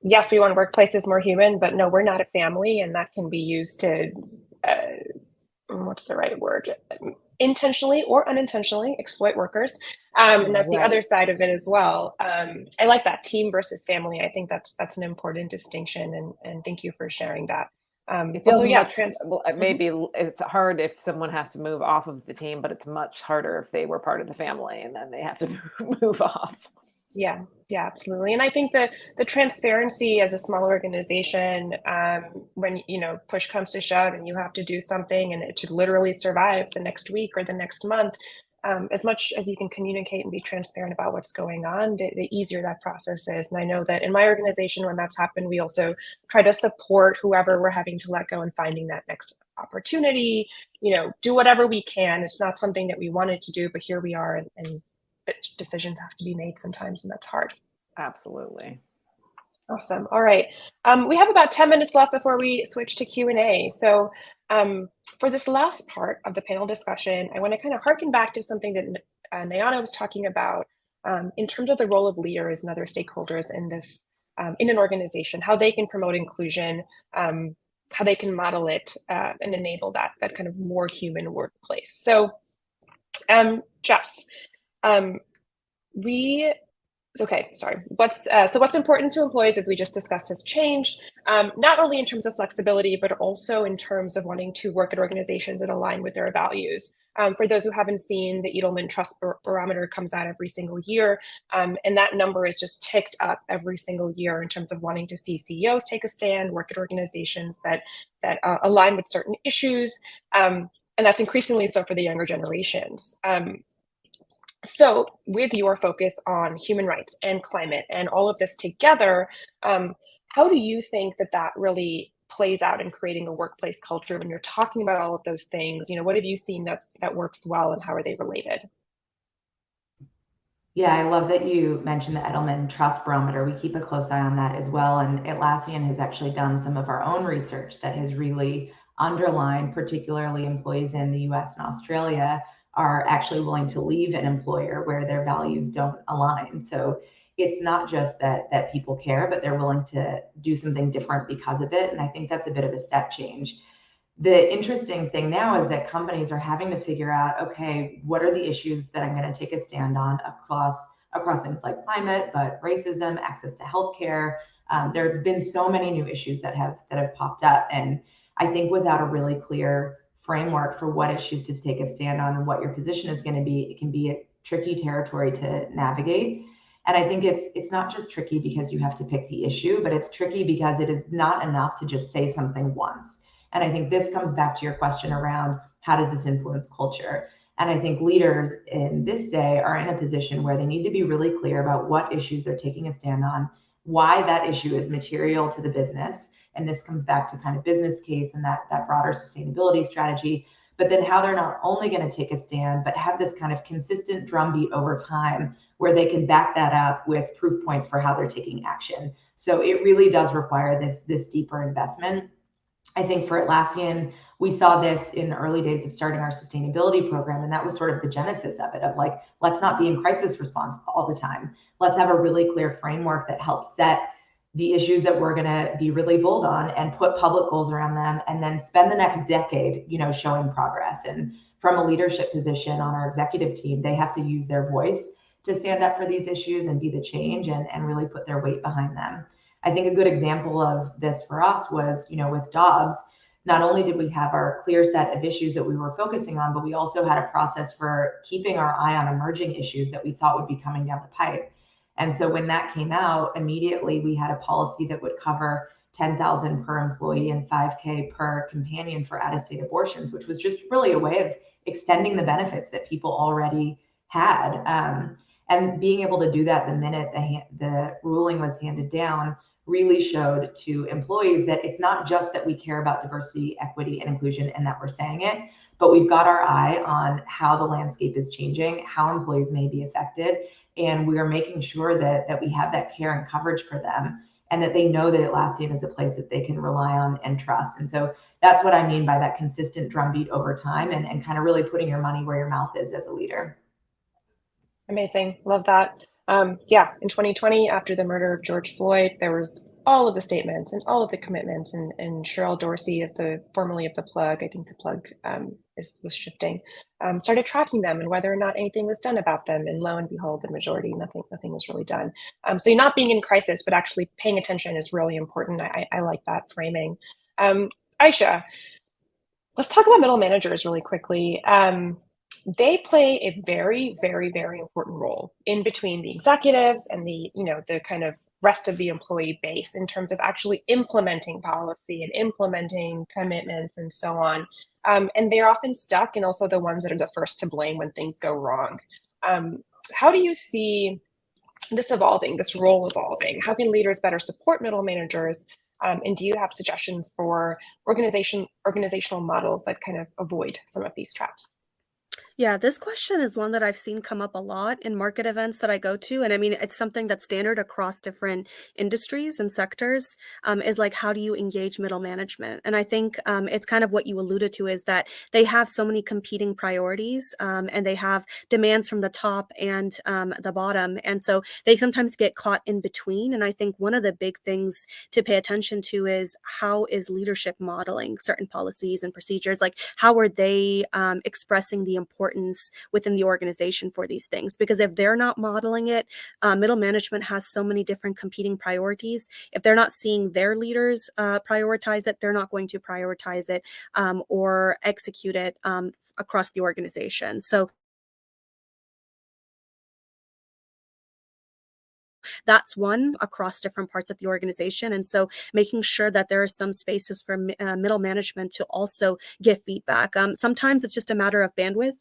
yes, we want workplaces more human, but no, we're not a family. And that can be used to, what's the right word? Intentionally or unintentionally exploit workers. And that's the other side of it as well. I like that, team versus family. I think that's an important distinction. And thank you for sharing that. It feels maybe it's hard if someone has to move off of the team, but it's much harder if they were part of the family and then they have to move off. Yeah, absolutely. And I think the transparency as a small organization, when, push comes to shove and you have to do something and it should literally survive the next week or the next month, as much as you can communicate and be transparent about what's going on, the easier that process is. And I know that in my organization, when that's happened, we also try to support whoever we're having to let go and finding that next opportunity, do whatever we can. It's not something that we wanted to do, but here we are, and decisions have to be made sometimes, and that's hard. Absolutely. Awesome. All right. We have about 10 minutes left before we switch to Q&A. So for this last part of the panel discussion, I want to kind of harken back to something that Nayana was talking about in terms of the role of leaders and other stakeholders in this, in an organization, how they can promote inclusion, how they can model it and enable that kind of more human workplace. So Jess, what's important to employees, as we just discussed, has changed, not only in terms of flexibility, but also in terms of wanting to work at organizations that align with their values. For those who haven't seen, the Edelman Trust Barometer comes out every single year, and that number is just ticked up every single year in terms of wanting to see CEOs take a stand, work at organizations that align with certain issues, and that's increasingly so for the younger generations. So with your focus on human rights and climate and all of this together, how do you think that really plays out in creating a workplace culture when you're talking about all of those things? What have you seen that works well, and how are they related? Yeah, I love that you mentioned the Edelman Trust Barometer. We keep a close eye on that as well. And Atlassian has actually done some of our own research that has really underlined, particularly employees in the US and Australia are actually willing to leave an employer where their values don't align. So it's not just that people care, but they're willing to do something different because of it. And I think that's a bit of a step change. The interesting thing now is that companies are having to figure out, okay, what are the issues that I'm going to take a stand on across things like climate, but racism, access to healthcare. There have been so many new issues that have popped up, and I think without a really clear framework for what issues to take a stand on and what your position is going to be, it can be a tricky territory to navigate. And I think it's not just tricky because you have to pick the issue, but it's tricky because it is not enough to just say something once. And I think this comes back to your question around how does this influence culture? And I think leaders in this day are in a position where they need to be really clear about what issues they're taking a stand on, why that issue is material to the business. And this comes back to kind of business case and that broader sustainability strategy, but then how they're not only going to take a stand, but have this kind of consistent drumbeat over time where they can back that up with proof points for how they're taking action. So it really does require this deeper investment. I think for Atlassian, we saw this in the early days of starting our sustainability program, and that was sort of the genesis of it, of like, let's not be in crisis response all the time. Let's have a really clear framework that helps set the issues that we're going to be really bold on and put public goals around them, and then spend the next decade, showing progress. And from a leadership position on our executive team, they have to use their voice to stand up for these issues and be the change and really put their weight behind them. I think a good example of this for us was, with Dobbs, not only did we have our clear set of issues that we were focusing on, but we also had a process for keeping our eye on emerging issues that we thought would be coming down the pipe. And so when that came out, immediately we had a policy that would cover $10,000 per employee and $5,000 per companion for out-of-state abortions, which was just really a way of extending the benefits that people already had. And being able to do that the minute the ruling was handed down really showed to employees that it's not just that we care about diversity, equity, and inclusion and that we're saying it, but we've got our eye on how the landscape is changing, how employees may be affected, and we are making sure that we have that care and coverage for them, and that they know that Atlassian is a place that they can rely on and trust. And so that's what I mean by that consistent drumbeat over time and kind of really putting your money where your mouth is as a leader. Amazing. Love that. Yeah, in 2020, after the murder of George Floyd, there was all of the statements and all of the commitments, and Cheryl Dorsey, formerly of the Plug, I think the Plug was shifting, started tracking them and whether or not anything was done about them. And lo and behold, the majority, nothing was really done. So you're not being in crisis, but actually paying attention is really important. I like that framing. Aisha, let's talk about middle managers really quickly. They play a very, very, very important role in between the executives and the kind of rest of the employee base in terms of actually implementing policy and implementing commitments and so on. And they're often stuck and also the ones that are the first to blame when things go wrong. How do you see this evolving, this role evolving? How can leaders better support middle managers? And do you have suggestions for organizational models that kind of avoid some of these traps? Yeah, this question is one that I've seen come up a lot in market events that I go to. And I mean, it's something that's standard across different industries and sectors, is like, how do you engage middle management? And I think it's kind of what you alluded to, is that they have so many competing priorities, and they have demands from the top and the bottom. And so they sometimes get caught in between. And I think one of the big things to pay attention to is, how is leadership modeling certain policies and procedures? Like, how are they expressing the importance within the organization for these things? Because if they're not modeling it, middle management has so many different competing priorities. If they're not seeing their leaders prioritize it, they're not going to prioritize it or execute it across the organization. So that's one across different parts of the organization. And so making sure that there are some spaces for middle management to also give feedback. Sometimes it's just a matter of bandwidth.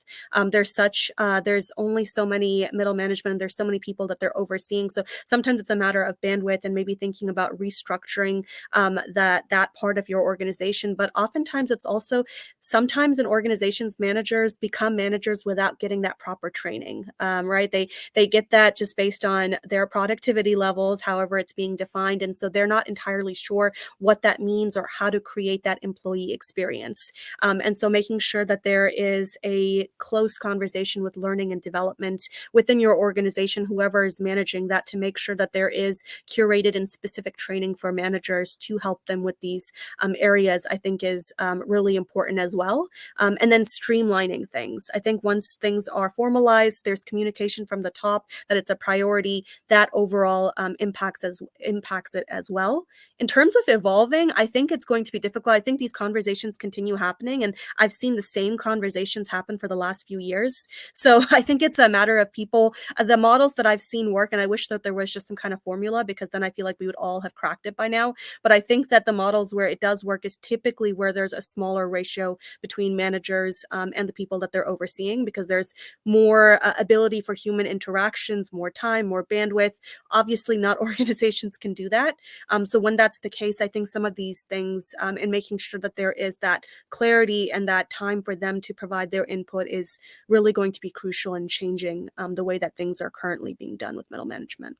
There's only so many middle management, and there's so many people that they're overseeing. So sometimes it's a matter of bandwidth and maybe thinking about restructuring that part of your organization. But oftentimes it's also, sometimes in organizations, managers become managers without getting that proper training, right? They get that just based on their productivity productivity levels, however it's being defined. And so they're not entirely sure what that means or how to create that employee experience. And so making sure that there is a close conversation with learning and development within your organization, whoever is managing that, to make sure that there is curated and specific training for managers to help them with these areas, I think is really important as well. And then streamlining things. I think once things are formalized, there's communication from the top that it's a priority, that overall impacts it as well. In terms of evolving, I think it's going to be difficult. I think these conversations continue happening, and I've seen the same conversations happen for the last few years. So I think it's a matter of people, the models that I've seen work, and I wish that there was just some kind of formula, because then I feel like we would all have cracked it by now. But I think that the models where it does work is typically where there's a smaller ratio between managers and the people that they're overseeing, because there's more ability for human interactions, more time, more bandwidth. Obviously, not organizations can do that. So when that's the case, I think some of these things and making sure that there is that clarity and that time for them to provide their input is really going to be crucial in changing the way that things are currently being done with middle management.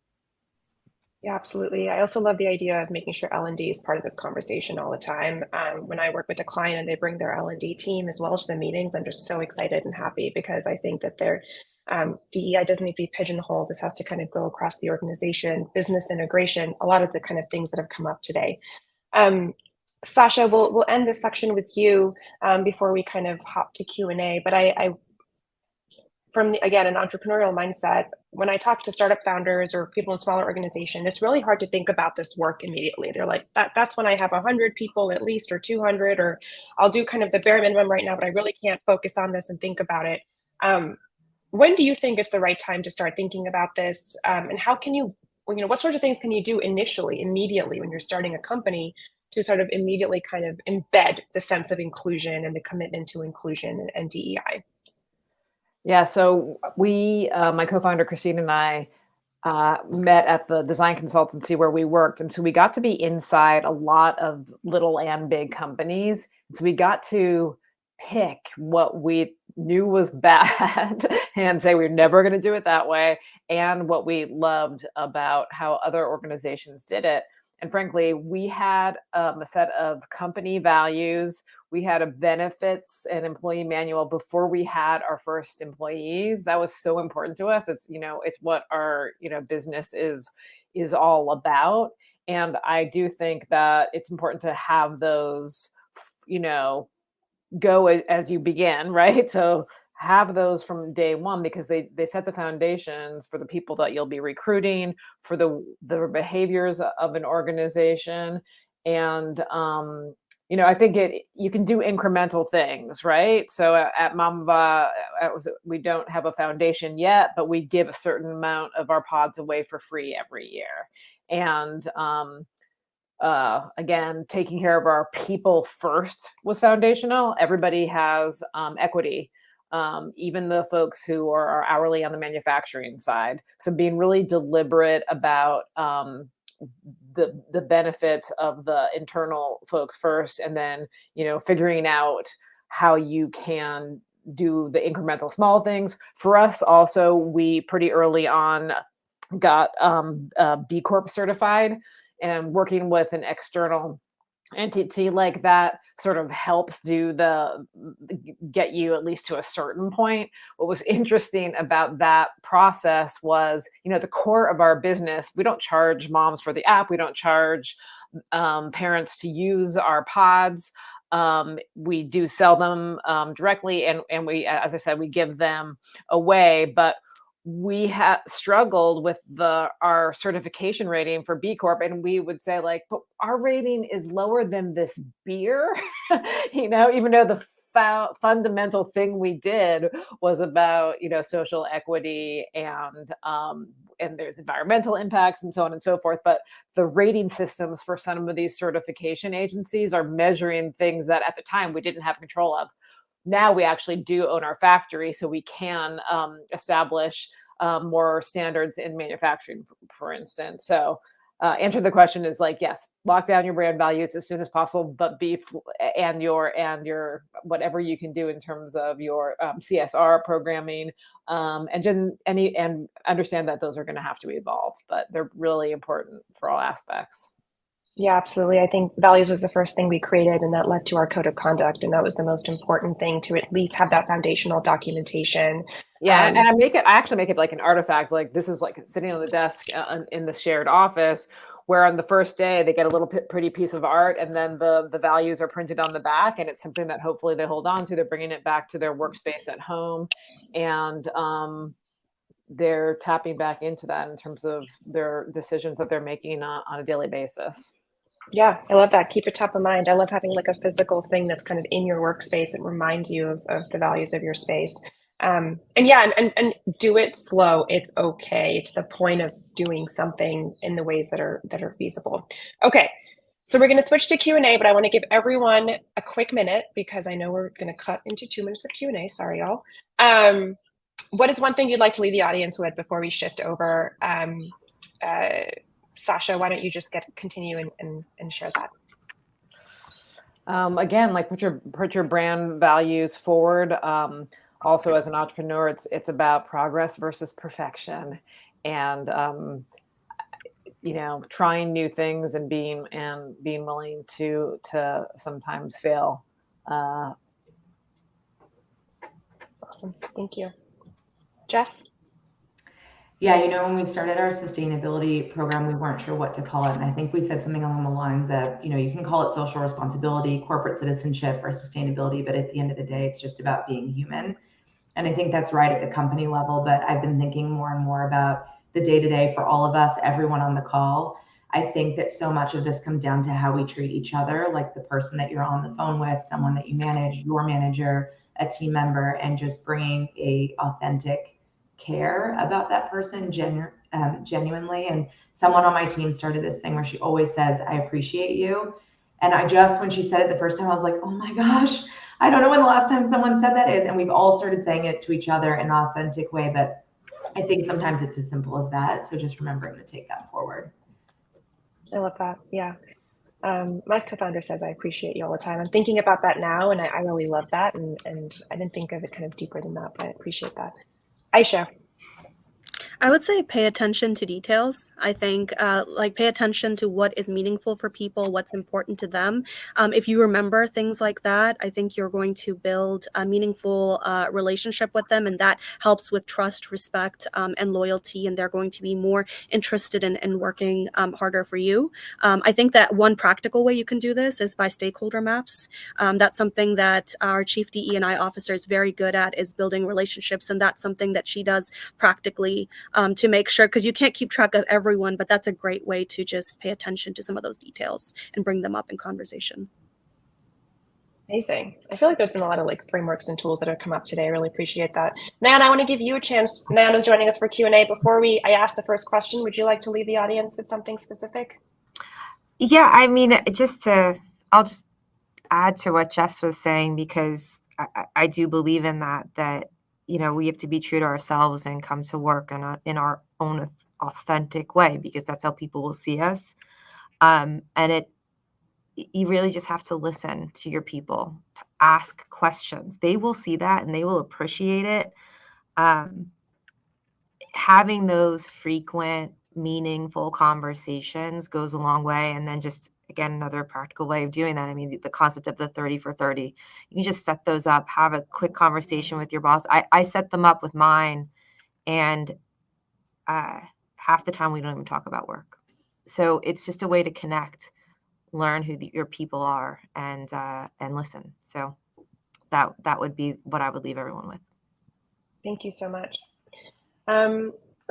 Yeah, absolutely. I also love the idea of making sure L&D is part of this conversation all the time. When I work with a client and they bring their L&D team as well to the meetings, I'm just so excited and happy, because I think that their DEI doesn't need to be pigeonholed. This has to kind of go across the organization, business integration, a lot of the kind of things that have come up today. Sasha, we'll end this section with you before we kind of hop to Q&A. But I from, again, an entrepreneurial mindset, when I talk to startup founders or people in smaller organizations, it's really hard to think about this work immediately. They're like, that's when I have 100 people at least, or 200, or I'll do kind of the bare minimum right now, but I really can't focus on this and think about it. When do you think it's the right time to start thinking about this? And how can you, what sorts of things can you do immediately when you're starting a company to sort of immediately kind of embed the sense of inclusion and the commitment to inclusion and DEI? Yeah, so we, my co-founder Christine and I, met at the design consultancy where we worked, and so we got to be inside a lot of little and big companies. So we got to pick what we knew was bad and say we're never going to do it that way, and what we loved about how other organizations did it. And frankly, we had a set of company values. We had a benefits and employee manual before we had our first employees. That was so important to us. It's, it's what our, business is all about. And I do think that it's important to have those, go as you begin, right? So have those from day one, because they set the foundations for the people that you'll be recruiting, for the behaviors of an organization. And, I think you can do incremental things, right? So at Mamba, we don't have a foundation yet, but we give a certain amount of our pods away for free every year. And, again, taking care of our people first was foundational. Everybody has equity, even the folks who are hourly on the manufacturing side. So being really deliberate about the benefits of the internal folks first, and then figuring out how you can do the incremental small things. For us also, we pretty early on got B Corp certified, and working with an external entity like that sort of helps get you at least to a certain point. What was interesting about that process was, the core of our business, we don't charge moms for the app. We don't charge parents to use our pods. We do sell them directly, and we, as I said, we give them away, but we have struggled with our certification rating for B Corp, and we would say but our rating is lower than this beer, even though the fundamental thing we did was about social equity and there's environmental impacts and so on and so forth. But the rating systems for some of these certification agencies are measuring things that at the time we didn't have control of. Now we actually do own our factory, so we can establish more standards in manufacturing, for instance. So answer the question is like, yes, lock down your brand values as soon as possible, but and your whatever you can do in terms of your CSR programming, and understand that those are going to have to evolve, but they're really important for all aspects. Yeah, absolutely. I think values was the first thing we created, and that led to our code of conduct. And that was the most important thing, to at least have that foundational documentation. Yeah, and I actually make it like an artifact. Like this is like sitting on the desk in the shared office, where on the first day they get a little pretty piece of art, and then the values are printed on the back, and it's something that hopefully they hold on to. They're bringing it back to their workspace at home, and they're tapping back into that in terms of their decisions that they're making on a daily basis. Yeah, I love that. Keep it top of mind. I love having like a physical thing that's kind of in your workspace that reminds you of the values of your space. And do it slow. It's okay. It's the point of doing something in the ways that are feasible. Okay, so we're going to switch to Q&A, but I want to give everyone a quick minute because I know we're going to cut into 2 minutes of Q&A. Sorry, y'all. What is one thing you'd like to leave the audience with before we shift over? Sasha, why don't you just continue and share that? Again, like put your brand values forward. Also, as an entrepreneur, it's about progress versus perfection, and trying new things and being willing to sometimes fail. Awesome, thank you, Jess. Yeah, when we started our sustainability program, we weren't sure what to call it. And I think we said something along the lines of, you can call it social responsibility, corporate citizenship, or sustainability, but at the end of the day, it's just about being human. And I think that's right at the company level, but I've been thinking more and more about the day-to-day for all of us, everyone on the call. I think that so much of this comes down to how we treat each other, like the person that you're on the phone with, someone that you manage, your manager, a team member, and just bringing a authentic care about that person genuinely. And someone on my team started this thing where she always says, "I appreciate you." And when she said it the first time, I was like, oh my gosh, I don't know when the last time someone said that is. And we've all started saying it to each other in an authentic way, but I think sometimes it's as simple as that. So just remembering to take that forward. I love that. Yeah. My co-founder says, "I appreciate you all the time." I'm thinking about that now, and I really love that. And I didn't think of it kind of deeper than that, but I appreciate that. Aisha. I would say pay attention to details. I think pay attention to what is meaningful for people, what's important to them. If you remember things like that, I think you're going to build a meaningful relationship with them, and that helps with trust, respect, and loyalty, and they're going to be more interested in working harder for you. I think that one practical way you can do this is by stakeholder maps. That's something that our Chief DE&I officer is very good at, is building relationships, and that's something that she does practically to make sure, because you can't keep track of everyone, but that's a great way to just pay attention to some of those details and bring them up in conversation. Amazing. I feel like there's been a lot of frameworks and tools that have come up today. I really appreciate that. Nan, I want to give you a chance. Nan is joining us for Q&A. Before I ask the first question, would you like to leave the audience with something specific? Yeah, I mean, I'll just add to what Jess was saying, because I do believe in that we have to be true to ourselves and come to work in our own authentic way, because that's how people will see us. And you really just have to listen to your people, to ask questions. They will see that and they will appreciate it. Having those frequent, meaningful conversations goes a long way. And then just, again, another practical way of doing that. I mean, the concept of the 30 for 30, you can just set those up, have a quick conversation with your boss. I set them up with mine, and half the time we don't even talk about work. So it's just a way to connect, learn who your people are, and listen. So that would be what I would leave everyone with. Thank you so much.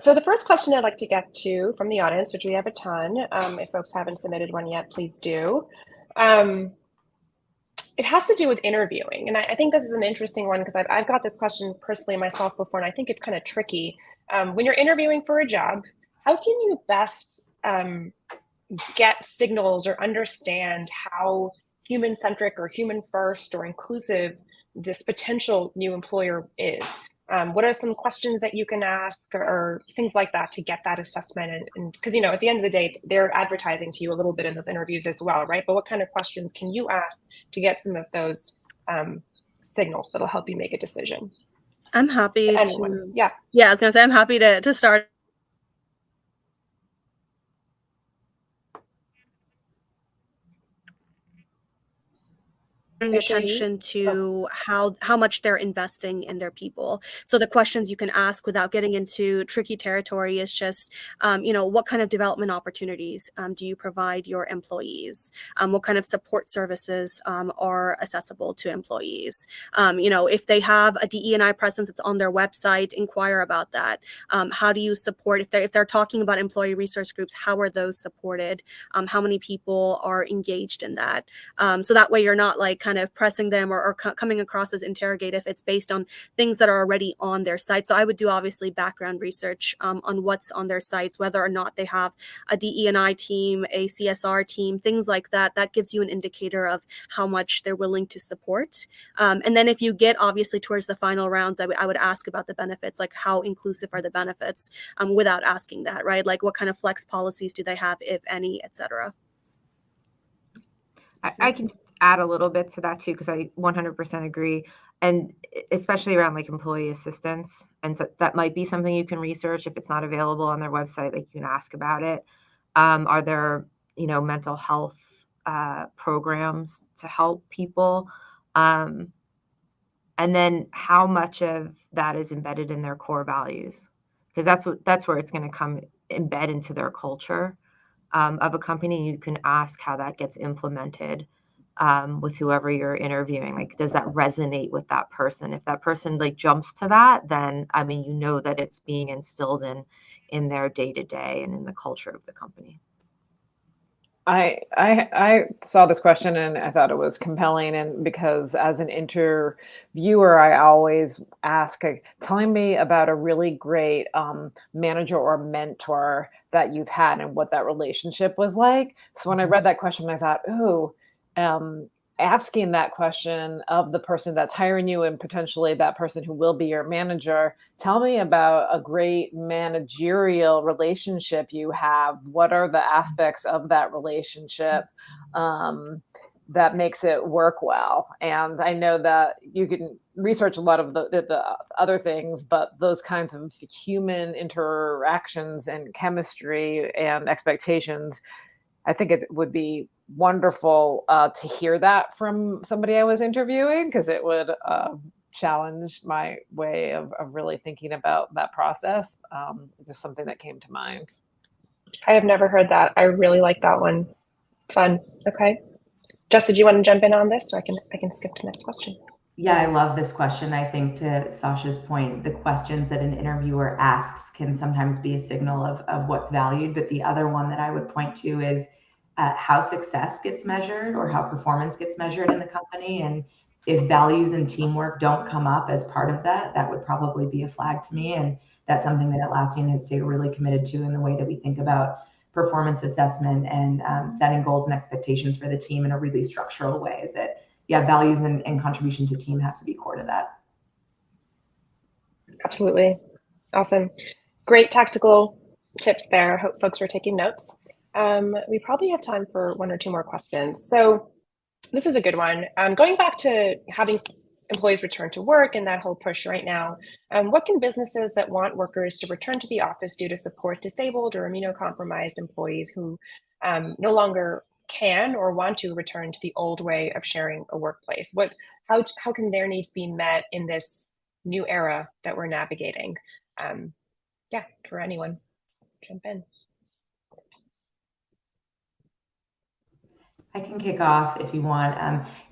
So the first question I'd like to get to from the audience, which we have a ton, if folks haven't submitted one yet, please do. It has to do with interviewing. And I think this is an interesting one, because I've got this question personally myself before, and I think it's kind of tricky. When you're interviewing for a job, how can you best get signals or understand how human-centric or human-first or inclusive this potential new employer is? What are some questions that you can ask or things like that to get that assessment? And because, you know, at the end of the day, they're advertising to you a little bit in those interviews as well, right? But what kind of questions can you ask to get some of those signals that'll help you make a decision? I'm happy Anyone. to, Yeah. I was gonna say I'm happy to start attention to how much they're investing in their people. So the questions you can ask without getting into tricky territory is just, you know, what kind of development opportunities do you provide your employees? What kind of support services are accessible to employees? You know, if they have a DE&I presence that's on their website, inquire about that. How do you support, if they're talking about employee resource groups, how are those supported? How many people are engaged in that? So that way you're not like kind of pressing them or coming across as interrogative. It's based on things that are already on their site. So I would do obviously background research on what's on their sites, whether or not they have a DE&I team, a CSR team, things like that. That gives you an indicator of how much they're willing to support. And then if you get obviously towards the final rounds, I would ask about the benefits, like how inclusive are the benefits, without asking that, right? Like what kind of flex policies do they have, if any, et cetera. I can add a little bit to that too, because I 100% agree. And especially around like employee assistance. And so that might be something you can research if it's not available on their website, like you can ask about it. Are there, you know, mental health programs to help people? And then how much of that is embedded in their core values? Because that's where it's going to come embed into their culture of a company. You can ask how that gets implemented with whoever you're interviewing. Like, does that resonate with that person? If that person like jumps to that, then I mean, you know that it's being instilled in their day-to-day and in the culture of the company. I saw this question and I thought it was compelling, and because as an interviewer, I always ask, telling me about a really great manager or mentor that you've had and what that relationship was like. So when I read that question, I thought, ooh, asking that question of the person that's hiring you and potentially that person who will be your manager, tell me about a great managerial relationship you have. What are the aspects of that relationship that makes it work well? And I know that you can research a lot of the other things, but those kinds of human interactions and chemistry and expectations, I think it would be wonderful to hear that from somebody I was interviewing, because it would challenge my way of really thinking about that process. Just something that came to mind. I have never heard that. I really like that one. Fun. Okay. Jess, did you want to jump in on this, so I can skip to the next question? Yeah, I love this question. I think to Sasha's point, the questions that an interviewer asks can sometimes be a signal of what's valued. But the other one that I would point to is how success gets measured or how performance gets measured in the company. And if values and teamwork don't come up as part of that, that would probably be a flag to me. And that's something that Atlassian has stayed really committed to in the way that we think about performance assessment and setting goals and expectations for the team in a really structural way. Is that, yeah, values and contribution to team have to be core to that. Absolutely. Awesome. Great tactical tips there. I hope folks were taking notes. We probably have time for one or two more questions. So this is a good one. Going back to having employees return to work and that whole push right now, what can businesses that want workers to return to the office do to support disabled or immunocompromised employees who no longer can or want to return to the old way of sharing a workplace? How can their needs be met in this new era that we're navigating? Yeah, for anyone, jump in. I can kick off if you want.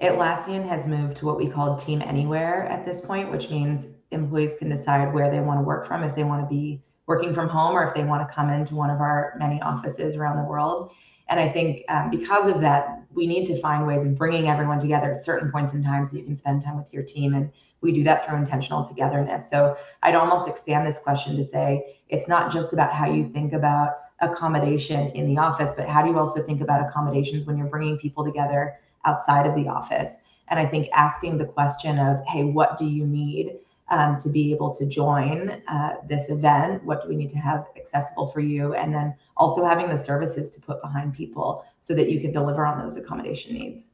Atlassian has moved to what we call Team Anywhere at this point, which means employees can decide where they want to work from, if they want to be working from home or if they want to come into one of our many offices around the world. And I think because of that, we need to find ways of bringing everyone together at certain points in time so you can spend time with your team. And we do that through intentional togetherness. So I'd almost expand this question to say, it's not just about how you think about accommodation in the office, but how do you also think about accommodations when you're bringing people together outside of the office? And I think asking the question of, hey, what do you need? to be able to join this event? What do we need to have accessible for you? And then also having the services to put behind people so that you can deliver on those accommodation needs.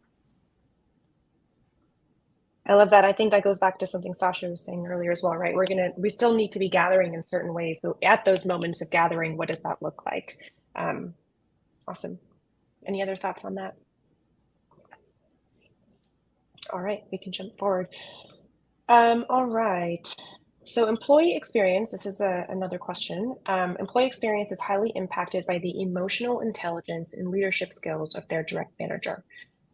I love that. I think that goes back to something Sasha was saying earlier as well, right? We still need to be gathering in certain ways. So at those moments of gathering, what does that look like? Awesome. Any other thoughts on that? All right, we can jump forward. All right. So employee experience, this is another question. Employee experience is highly impacted by the emotional intelligence and leadership skills of their direct manager.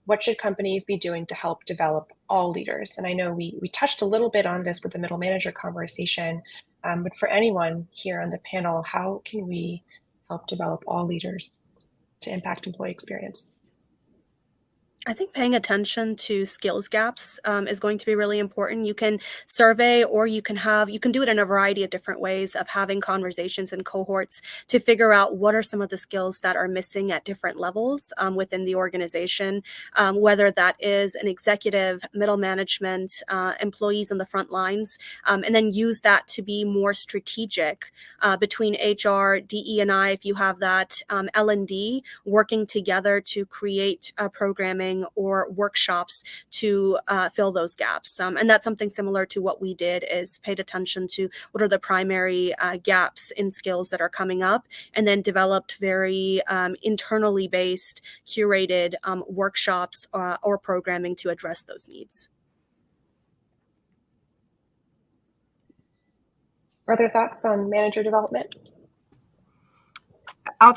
What should companies be doing to help develop all leaders? And I know we touched a little bit on this with the middle manager conversation, but for anyone here on the panel, how can we help develop all leaders to impact employee experience? I think paying attention to skills gaps is going to be really important. You can survey, or you can do it in a variety of different ways of having conversations in cohorts to figure out what are some of the skills that are missing at different levels within the organization, whether that is an executive, middle management, employees on the front lines, and then use that to be more strategic between HR, DE&I, if you have that, L&D, working together to create programming or workshops to fill those gaps. And that's something similar to what we did, is paid attention to what are the primary gaps in skills that are coming up, and then developed very internally based, curated workshops or programming to address those needs. Other thoughts on manager development? I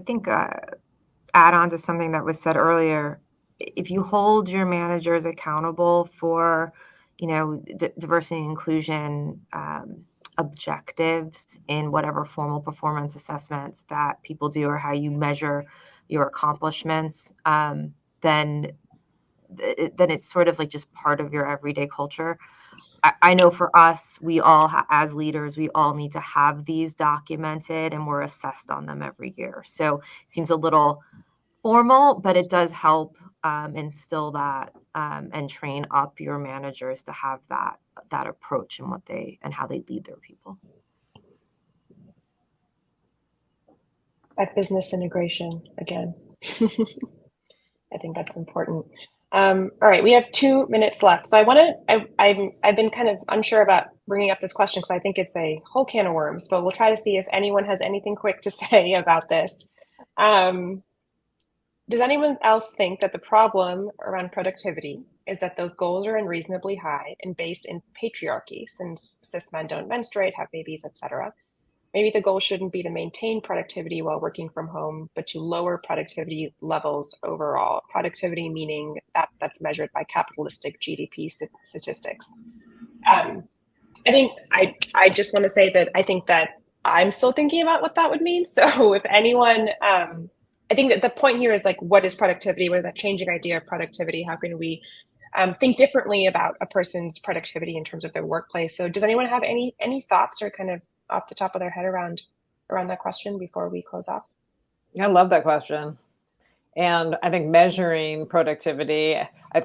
think, add on to something that was said earlier. If you hold your managers accountable for, diversity and inclusion objectives in whatever formal performance assessments that people do, or how you measure your accomplishments, then it's sort of like just part of your everyday culture. I know for us, we all, as leaders, we all need to have these documented, and we're assessed on them every year. So it seems a little formal, but it does help instill that and train up your managers to have that approach and how they lead their people. At business integration again. I think that's important. All right, we have 2 minutes left. So I've been kind of unsure about bringing up this question because I think it's a whole can of worms, but we'll try to see if anyone has anything quick to say about this. Does anyone else think that the problem around productivity is that those goals are unreasonably high and based in patriarchy, since cis men don't menstruate, have babies, etc.? Maybe the goal shouldn't be to maintain productivity while working from home, but to lower productivity levels overall. Productivity meaning that's measured by capitalistic GDP statistics. I think I just want to say that I think that I'm still thinking about what that would mean. So if anyone, I think that the point here is like, what is productivity? What is that changing idea of productivity? How can we think differently about a person's productivity in terms of their workplace? So does anyone have any thoughts or kind of off the top of their head around that question before we close off? I love that question. And I think measuring productivity,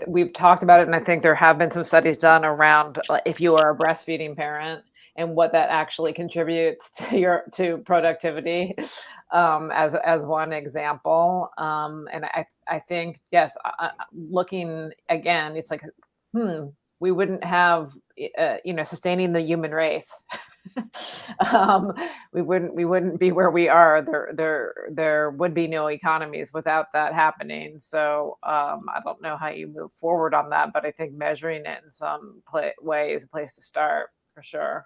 we've talked about it, and I think there have been some studies done around if you are a breastfeeding parent and what that actually contributes to productivity as one example. And I think, yes, looking again, it's like, we wouldn't have, sustaining the human race. We wouldn't be where we are. There would be no economies without that happening. So I don't know how you move forward on that, but I think measuring it in some way is a place to start for sure.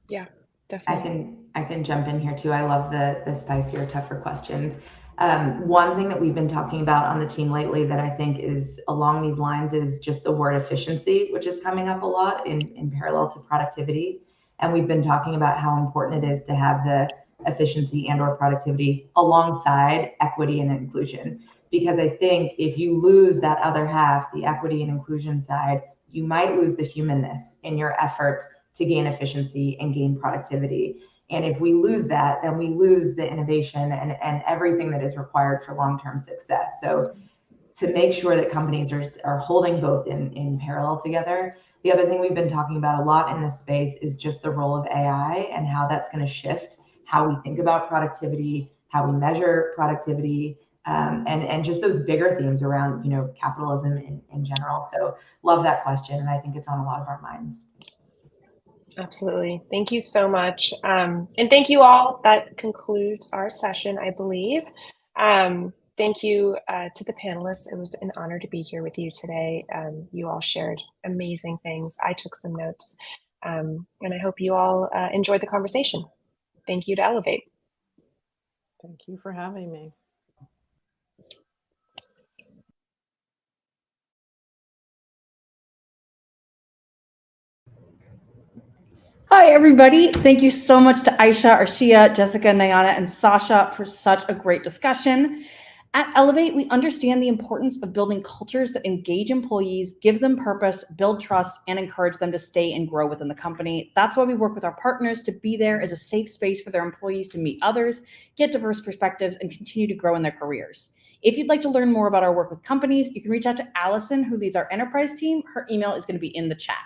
Yeah, definitely. I can jump in here too. I love the spicier, tougher questions. One thing that we've been talking about on the team lately that I think is along these lines is just the word efficiency, which is coming up a lot in parallel to productivity. And we've been talking about how important it is to have the efficiency and or productivity alongside equity and inclusion. Because I think if you lose that other half, the equity and inclusion side, you might lose the humanness in your effort to gain efficiency and gain productivity. And if we lose that, then we lose the innovation and everything that is required for long-term success. So to make sure that companies are holding both in parallel together, The other thing we've been talking about a lot in this space is just the role of AI and how that's going to shift how we think about productivity, how we measure productivity, and just those bigger themes around, capitalism in general. So love that question, and I think it's on a lot of our minds. Absolutely. Thank you so much. And thank you all. That concludes our session, I believe. Thank you to the panelists. It was an honor to be here with you today. You all shared amazing things. I took some notes, and I hope you all enjoyed the conversation. Thank you to Ellevate. Thank you for having me. Hi, everybody. Thank you so much to Aisha, Arshia, Jessica, Nayana, and Sasha for such a great discussion. At Ellevate, we understand the importance of building cultures that engage employees, give them purpose, build trust, and encourage them to stay and grow within the company. That's why we work with our partners to be there as a safe space for their employees to meet others, get diverse perspectives, and continue to grow in their careers. If you'd like to learn more about our work with companies, you can reach out to Allison, who leads our enterprise team. Her email is going to be in the chat.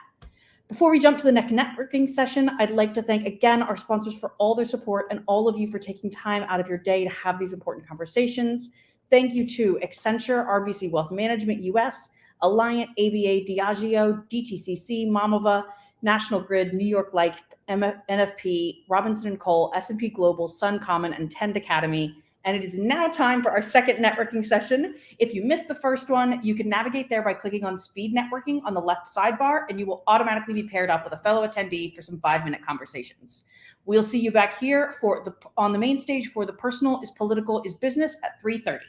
Before we jump to the next networking session, I'd like to thank again our sponsors for all their support and all of you for taking time out of your day to have these important conversations. Thank you to Accenture, RBC Wealth Management US, Alliant, ABA, Diageo, DTCC, Mamova, National Grid, New York Life, NFP, Robinson & Cole, S&P Global, Sun Common, and Tend Academy. And it is now time for our second networking session. If you missed the first one, you can navigate there by clicking on Speed Networking on the left sidebar, and you will automatically be paired up with a fellow attendee for some 5-minute conversations. We'll see you back here on the main stage for The Personal is Political is Business at 3:30.